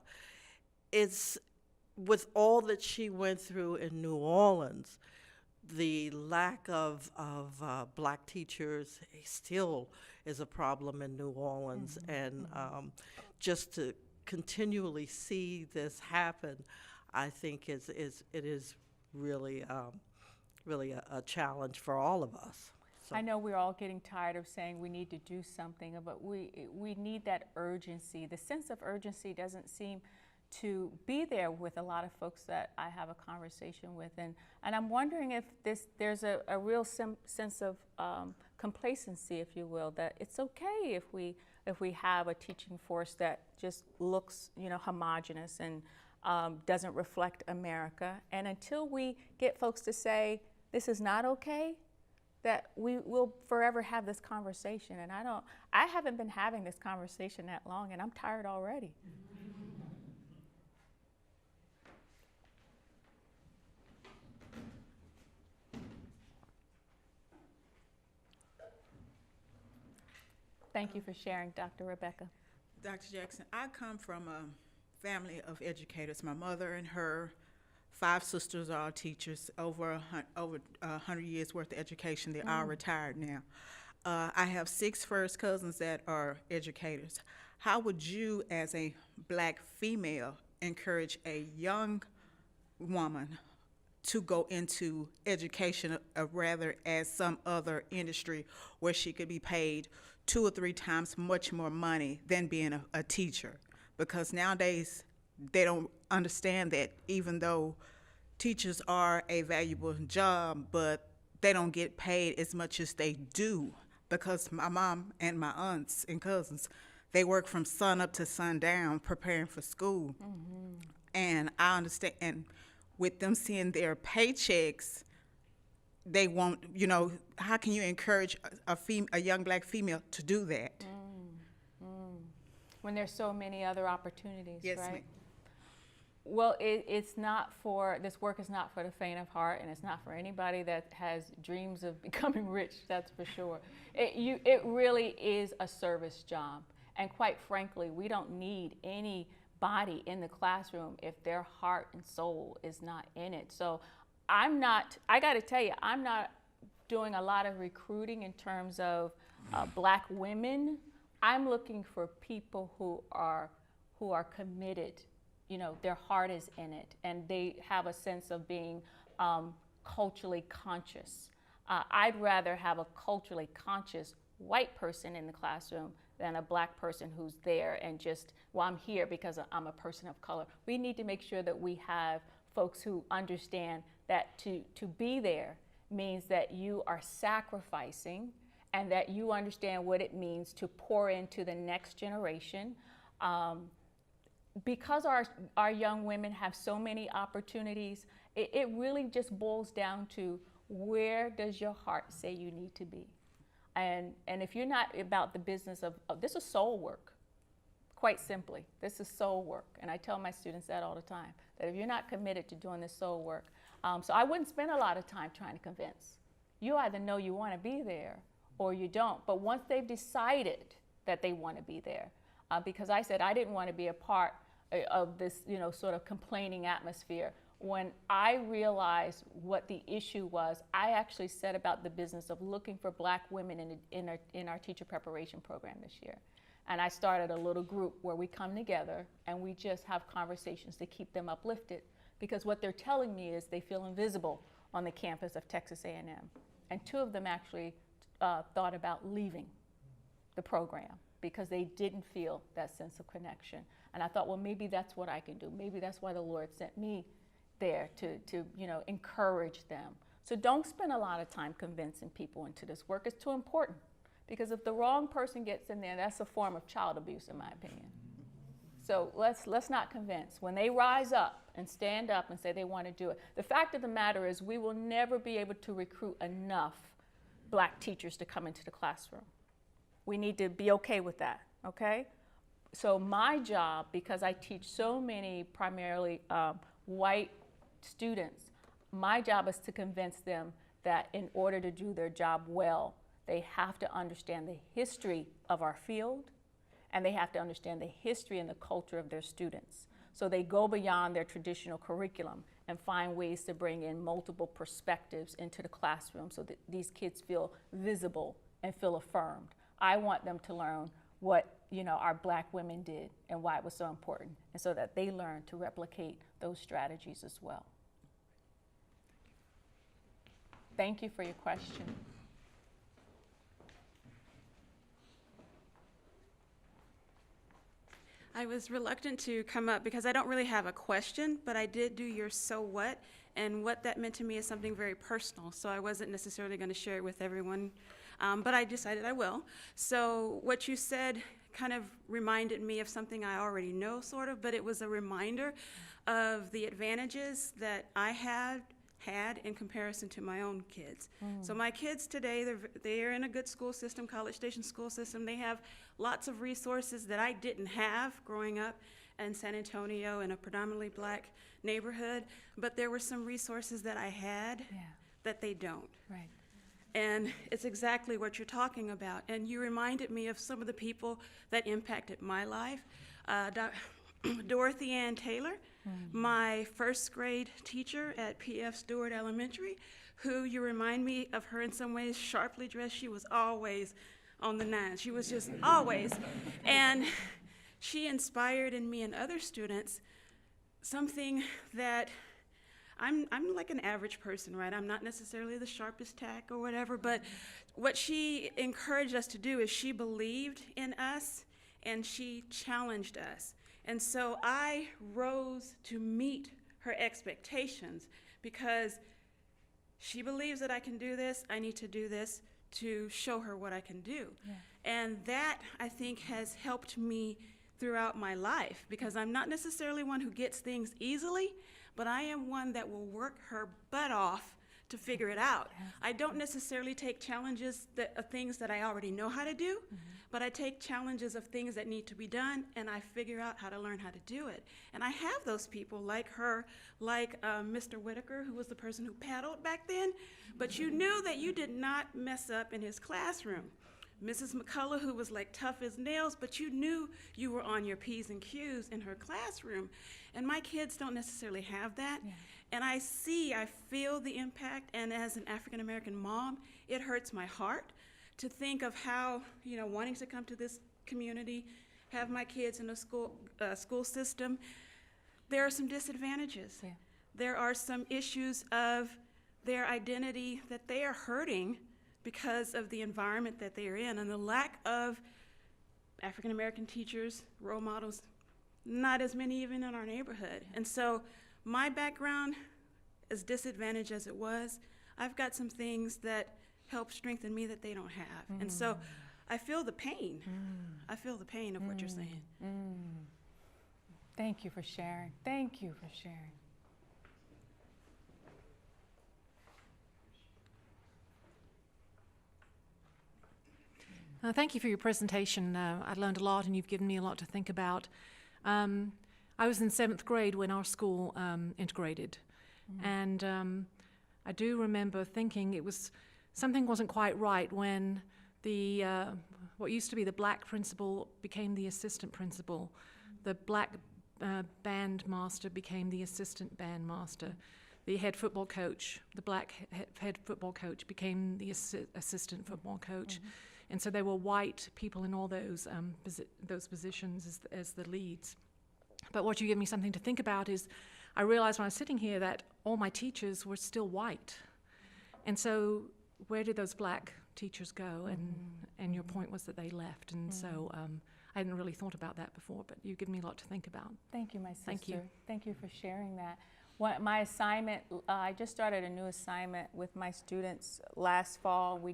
Speaker 1: is with all that she went through in New Orleans, the lack of black teachers still is a problem in New Orleans. And just to continually see this happen, I think it is really a challenge for all of us. So.
Speaker 2: I know we're all getting tired of saying we need to do something, but we need that urgency. The sense of urgency doesn't seem to be there with a lot of folks that I have a conversation with. And I'm wondering if there's a real sense of complacency, if you will, that it's okay if we have a teaching force that just looks, homogenous and doesn't reflect America. And until we get folks to say, this is not okay, that we will forever have this conversation. And I haven't been having this conversation that long, and I'm tired already. Thank you for sharing, Dr. Rebecca.
Speaker 8: Dr. Jackson, I come from a family of educators. My mother and her 5 sisters are all teachers, over 100 years worth of education. They're all retired now. I have 6 first cousins that are educators. How would you, as a black female, encourage a young woman to go into education rather as some other industry where she could be paid 2 or 3 times much more money than being a teacher? Because nowadays they don't understand that even though teachers are a valuable job, but they don't get paid as much as they do, because my mom and my aunts and cousins, they work from sun up to sundown preparing for school. And I understand, and with them seeing their paychecks, they won't, you know, how can you encourage a young black female to do that?
Speaker 2: When there's so many other opportunities,
Speaker 8: Yes,
Speaker 2: right?
Speaker 8: ma'am.
Speaker 2: Well, it's not for, this work is not for the faint of heart, and it's not for anybody that has dreams of becoming rich, that's for sure. It really is a service job. And quite frankly, we don't need anybody in the classroom if their heart and soul is not in it. So I gotta tell you, I'm not doing a lot of recruiting in terms of black women. I'm looking for people who are committed. You know, their heart is in it, and they have a sense of being culturally conscious. I'd rather have a culturally conscious white person in the classroom than a black person who's there and just, well, I'm here because I'm a person of color. We need to make sure that we have folks who understand that to be there means that you are sacrificing and that you understand what it means to pour into the next generation. Because our young women have so many opportunities, it really just boils down to, where does your heart say you need to be? And if you're not about the business of this is soul work, quite simply. This is soul work. And I tell my students that all the time, that if you're not committed to doing this soul work, so I wouldn't spend a lot of time trying to convince. You either know you want to be there or you don't. But once they've decided that they want to be there, because I said I didn't want to be a part of this, you know, sort of complaining atmosphere. When I realized what the issue was, I actually set about the business of looking for black women in our teacher preparation program this year. And I started a little group where we come together and we just have conversations to keep them uplifted. Because what they're telling me is they feel invisible on the campus of Texas A&M. And 2 of them actually thought about leaving the program because they didn't feel that sense of connection. And I thought, well, maybe that's what I can do. Maybe that's why the Lord sent me there to you know, encourage them. So don't spend a lot of time convincing people into this work. It's too important. Because if the wrong person gets in there, that's a form of child abuse, in my opinion. So let's not convince. When they rise up and stand up and say they want to do it, the fact of the matter is we will never be able to recruit enough black teachers to come into the classroom. We need to be okay with that, okay? So my job, because I teach so many primarily white students, my job is to convince them that in order to do their job well, they have to understand the history of our field, and they have to understand the history and the culture of their students. So they go beyond their traditional curriculum and find ways to bring in multiple perspectives into the classroom so that these kids feel visible and feel affirmed. I want them to learn what, you know, our black women did and why it was so important, and so that they learn to replicate those strategies as well. Thank you for your question.
Speaker 9: I was reluctant to come up because I don't really have a question, but I did do your so what, and what that meant to me is something very personal, so I wasn't necessarily going to share it with everyone, but I decided I will. So what you said kind of reminded me of something I already know, sort of, but it was a reminder of the advantages that I had in comparison to my own kids. So my kids today, they're in a good school system, College Station school system. They have lots of resources that I didn't have growing up in San Antonio in a predominantly black neighborhood, but there were some resources that I had that they don't.
Speaker 2: Right.
Speaker 9: And it's exactly what you're talking about. And you reminded me of some of the people that impacted my life. Dorothy Ann Taylor, my first grade teacher at P.F. Stewart Elementary, who you remind me of her in some ways, sharply dressed. She was always on the nine. She was just always. And she inspired in me and other students something that I'm like an average person, right? I'm not necessarily the sharpest tack or whatever, but what she encouraged us to do is she believed in us and she challenged us. And so I rose to meet her expectations because she believes that I can do this. I need to do this to show her what I can do. And that, I think, has helped me throughout my life, because I'm not necessarily one who gets things easily, but I am one that will work her butt off to figure it out. I don't necessarily take challenges of things that I already know how to do, but I take challenges of things that need to be done, and I figure out how to learn how to do it. And I have those people like her, like Mr. Whitaker, who was the person who paddled back then, but you knew that you did not mess up in his classroom. Mrs. McCullough, who was like tough as nails, but you knew you were on your P's and Q's in her classroom. And my kids don't necessarily have that. Yeah. And I feel the impact, and as an African-American mom, it hurts my heart to think of how, wanting to come to this community, have my kids in a school system, there are some disadvantages. Yeah. There are some issues of their identity that they are hurting because of the environment that they are in, and the lack of African-American teachers, role models, not as many even in our neighborhood. And so my background, as disadvantaged as it was, I've got some things that help strengthen me that they don't have. And so I feel the pain. I feel the pain of what you're saying.
Speaker 2: Thank you for sharing. Thank you for sharing.
Speaker 10: Thank you for your presentation. I learned a lot, and you've given me a lot to think about. I was in 7th grade when our school integrated, and I do remember thinking something wasn't quite right when the what used to be the black principal became the assistant principal. The black band master became the assistant band master. The head football coach, the black head football coach, became the assistant football coach. And so there were white people in all those positions as the leads. But what you give me something to think about is, I realized when I was sitting here that all my teachers were still white. And so where did those black teachers go? And your point was that they left. And so I hadn't really thought about that before, but you give me a lot to think about.
Speaker 2: Thank you, my sister.
Speaker 10: Thank you.
Speaker 2: Thank you for sharing that. My assignment, I just started a new assignment with my students last fall. We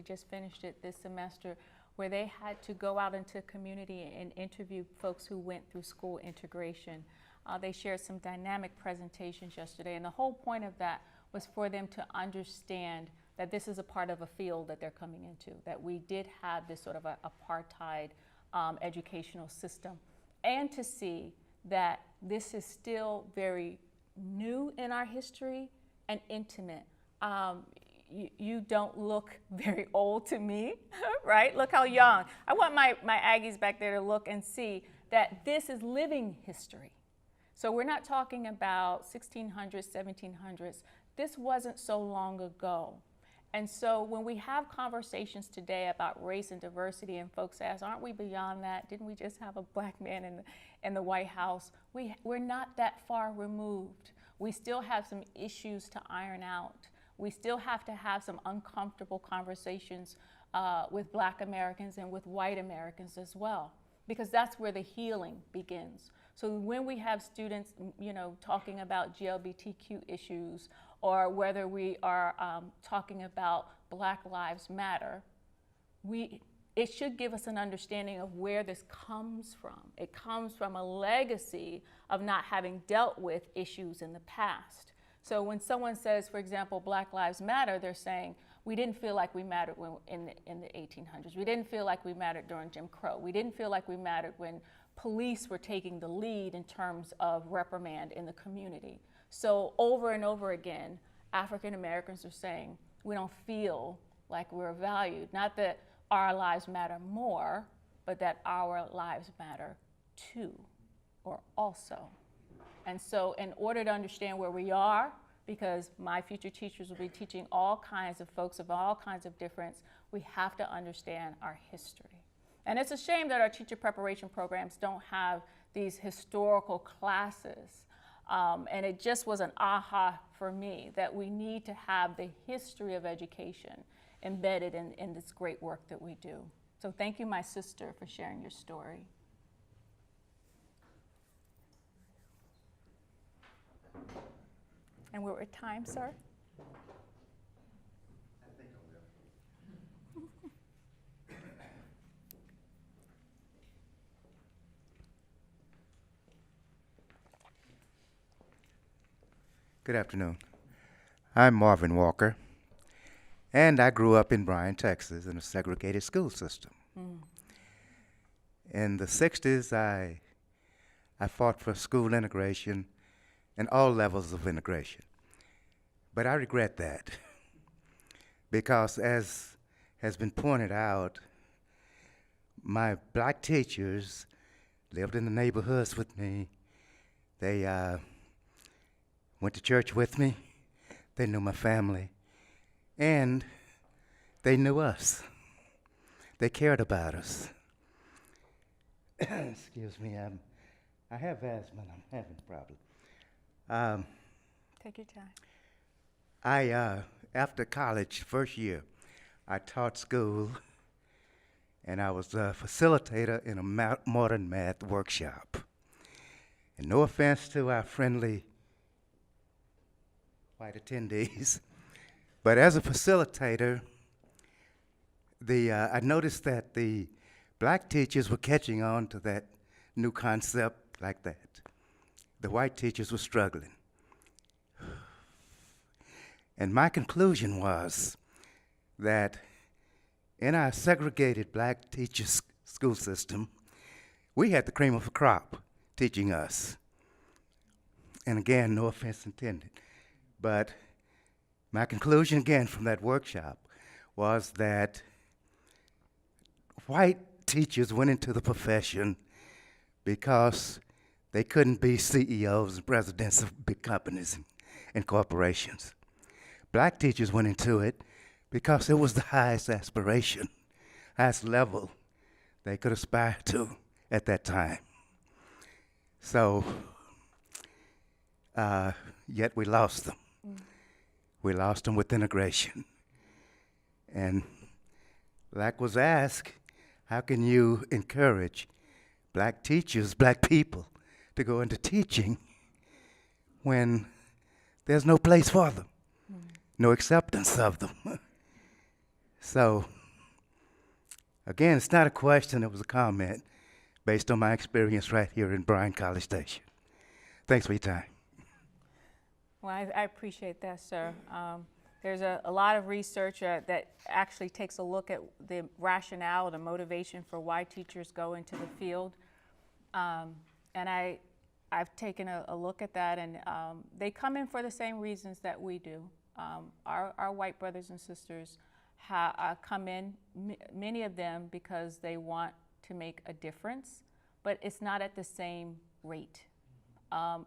Speaker 2: just finished it this semester, where they had to go out into the community and interview folks who went through school integration. They shared some dynamic presentations yesterday, and the whole point of that was for them to understand that this is a part of a field that they're coming into, that we did have this sort of a apartheid educational system, and to see that this is still very new in our history and intimate. You don't look very old to me, right? Look how young. I want my Aggies back there to look and see that this is living history. So we're not talking about 1600s, 1700s. This wasn't so long ago. And so when we have conversations today about race and diversity, and folks ask, aren't we beyond that? Didn't we just have a black man in the White House? We're not that far removed. We still have some issues to iron out. We still have to have some uncomfortable conversations with black Americans and with white Americans as well, because that's where the healing begins. So when we have students, talking about GLBTQ issues, or whether we are talking about Black Lives Matter, it should give us an understanding of where this comes from. It comes from a legacy of not having dealt with issues in the past. So when someone says, for example, Black Lives Matter, they're saying, we didn't feel like we mattered in the 1800s. We didn't feel like we mattered during Jim Crow. We didn't feel like we mattered when police were taking the lead in terms of reprimand in the community. So over and over again, African Americans are saying, we don't feel like we're valued. Not that our lives matter more, but that our lives matter too, or also. And so in order to understand where we are, because my future teachers will be teaching all kinds of folks of all kinds of difference, we have to understand our history. And it's a shame that our teacher preparation programs don't have these historical classes. And it just was an aha for me that we need to have the history of education embedded in this great work that we do. So thank you, my sister, for sharing your story. And we're at time, sir?
Speaker 11: Good afternoon. I'm Marvin Walker, and I grew up in Bryan, Texas, in a segregated school system. In the 60s, I fought for school integration and all levels of integration. But I regret that because, as has been pointed out, my black teachers lived in the neighborhoods with me. They went to church with me. They knew my family. And they knew us. They cared about us. Excuse me, I have asthma and I'm having a problem.
Speaker 2: Take your time.
Speaker 11: After college, first year, I taught school and I was a facilitator in a modern math workshop. And no offense to our friendly white attendees, but as a facilitator, I noticed that the black teachers were catching on to that new concept like that. The white teachers were struggling. And my conclusion was that in our segregated black teachers' school system, we had the cream of the crop teaching us. And again, no offense intended. But my conclusion again from that workshop was that white teachers went into the profession because they couldn't be CEOs and presidents of big companies and corporations. Black teachers went into it because it was the highest aspiration, highest level they could aspire to at that time. So, yet we lost them. We lost them with integration. And like was asked, how can you encourage black teachers, black people, to go into teaching when there's no place for them, no acceptance of them? So, again, it's not a question, it was a comment based on my experience right here in Bryan College Station. Thanks for your time.
Speaker 2: Well, I appreciate that, sir. There's a lot of research that actually takes a look at the rationale, the motivation for why teachers go into the field. And I've taken a look at that, and they come in for the same reasons that we do. Our white brothers and sisters come in, many of them, because they want to make a difference, but it's not at the same rate.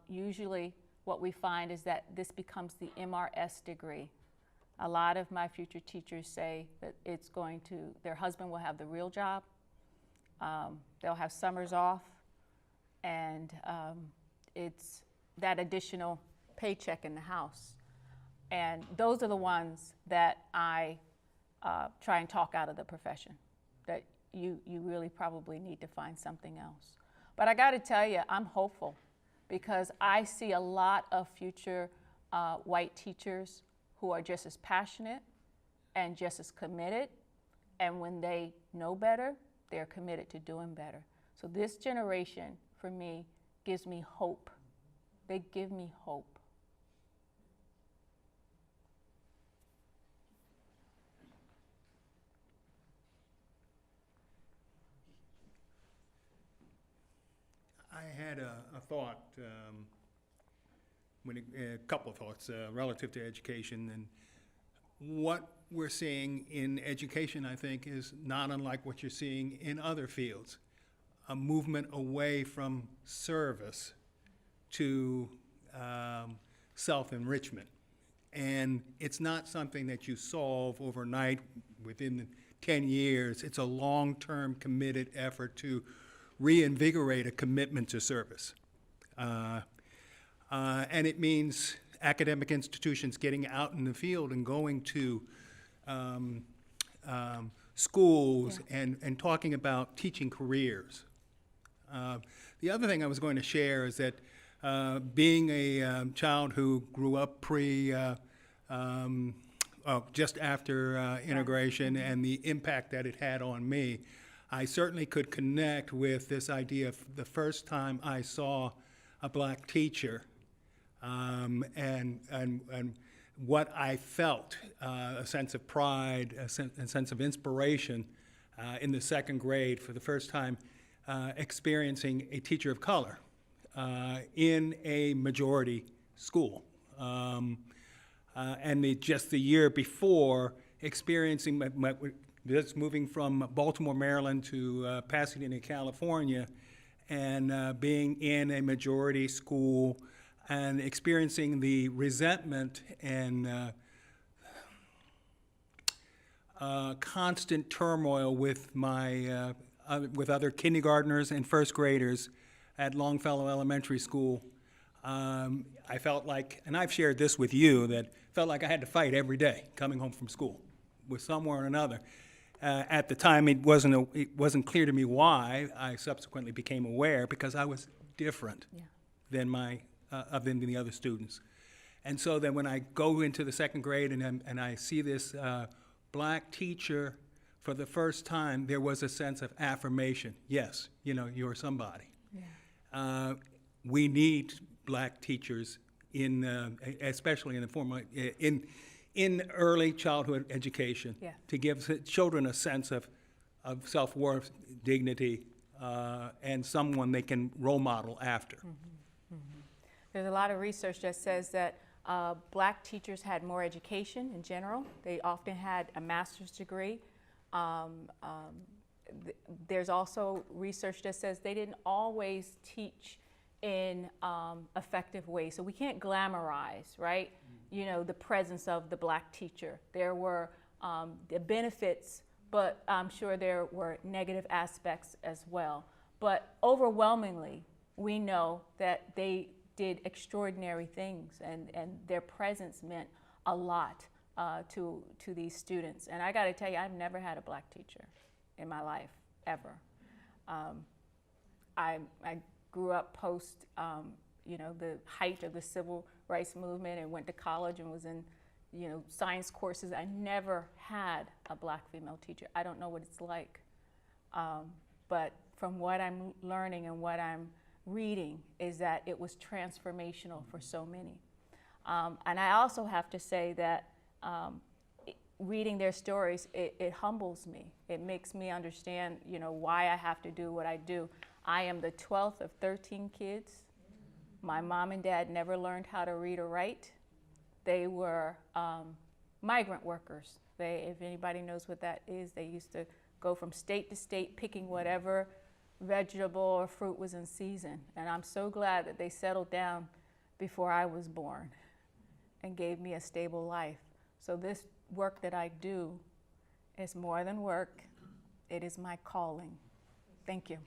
Speaker 2: Usually what we find is that this becomes the MRS degree. A lot of my future teachers say that their husband will have the real job, they'll have summers off, and it's that additional paycheck in the house. And those are the ones that I try and talk out of the profession, that you really probably need to find something else. But I gotta tell you, I'm hopeful, because I see a lot of future white teachers who are just as passionate and just as committed, and when they know better, they're committed to doing better. So this generation, for me, gives me hope. They give me hope.
Speaker 12: I had a thought, a couple of thoughts relative to education, and what we're seeing in education, I think, is not unlike what you're seeing in other fields. A movement away from service to self-enrichment. And it's not something that you solve overnight within 10 years. It's a long-term committed effort to reinvigorate a commitment to service. And it means academic institutions getting out in the field and going to schools and talking about teaching careers. The other thing I was going to share is that being a child who grew up just after integration and the impact that it had on me, I certainly could connect with this idea of the first time I saw a black teacher. and what I felt, a sense of pride, a sense of inspiration in the second grade for the first time, experiencing a teacher of color in a majority school. And just the year before, experiencing just moving from Baltimore, Maryland to Pasadena, California, and being in a majority school and experiencing the resentment and constant turmoil with with other kindergartners and first graders at Longfellow Elementary School. I felt like, and I've shared this with you, that felt like I had to fight every day coming home from school with someone or another. At the time, it wasn't clear to me why. I subsequently became aware because I was different than than the other students. And so then when I go into the second grade and I see this black teacher for the first time, there was a sense of affirmation. Yes, you're somebody. Yeah. We need black teachers especially in the formal, in early childhood education, to give children a sense of self-worth, dignity, and someone they can role model after.
Speaker 2: There's a lot of research that says that black teachers had more education in general. They often had a master's degree. There's also research that says they didn't always teach in effective ways. So we can't glamorize, right? The presence of the black teacher. There were the benefits, but I'm sure there were negative aspects as well. But overwhelmingly, we know that they did extraordinary things, and their presence meant a lot to these students. And I got to tell you, I've never had a black teacher in my life, ever. I grew up post, the height of the civil rights movement, and went to college and was in, science courses. I never had a black female teacher. I don't know what it's like. But from what I'm learning and what I'm reading is that it was transformational for so many. And I also have to say that reading their stories, it humbles me. It makes me understand, why I have to do what I do. I am the 12th of 13 kids. My mom and dad never learned how to read or write. They were migrant workers. If anybody knows what that is, they used to go from state to state picking whatever vegetable or fruit was in season. And I'm so glad that they settled down before I was born and gave me a stable life. So this work that I do is more than work. It is my calling. Thank you.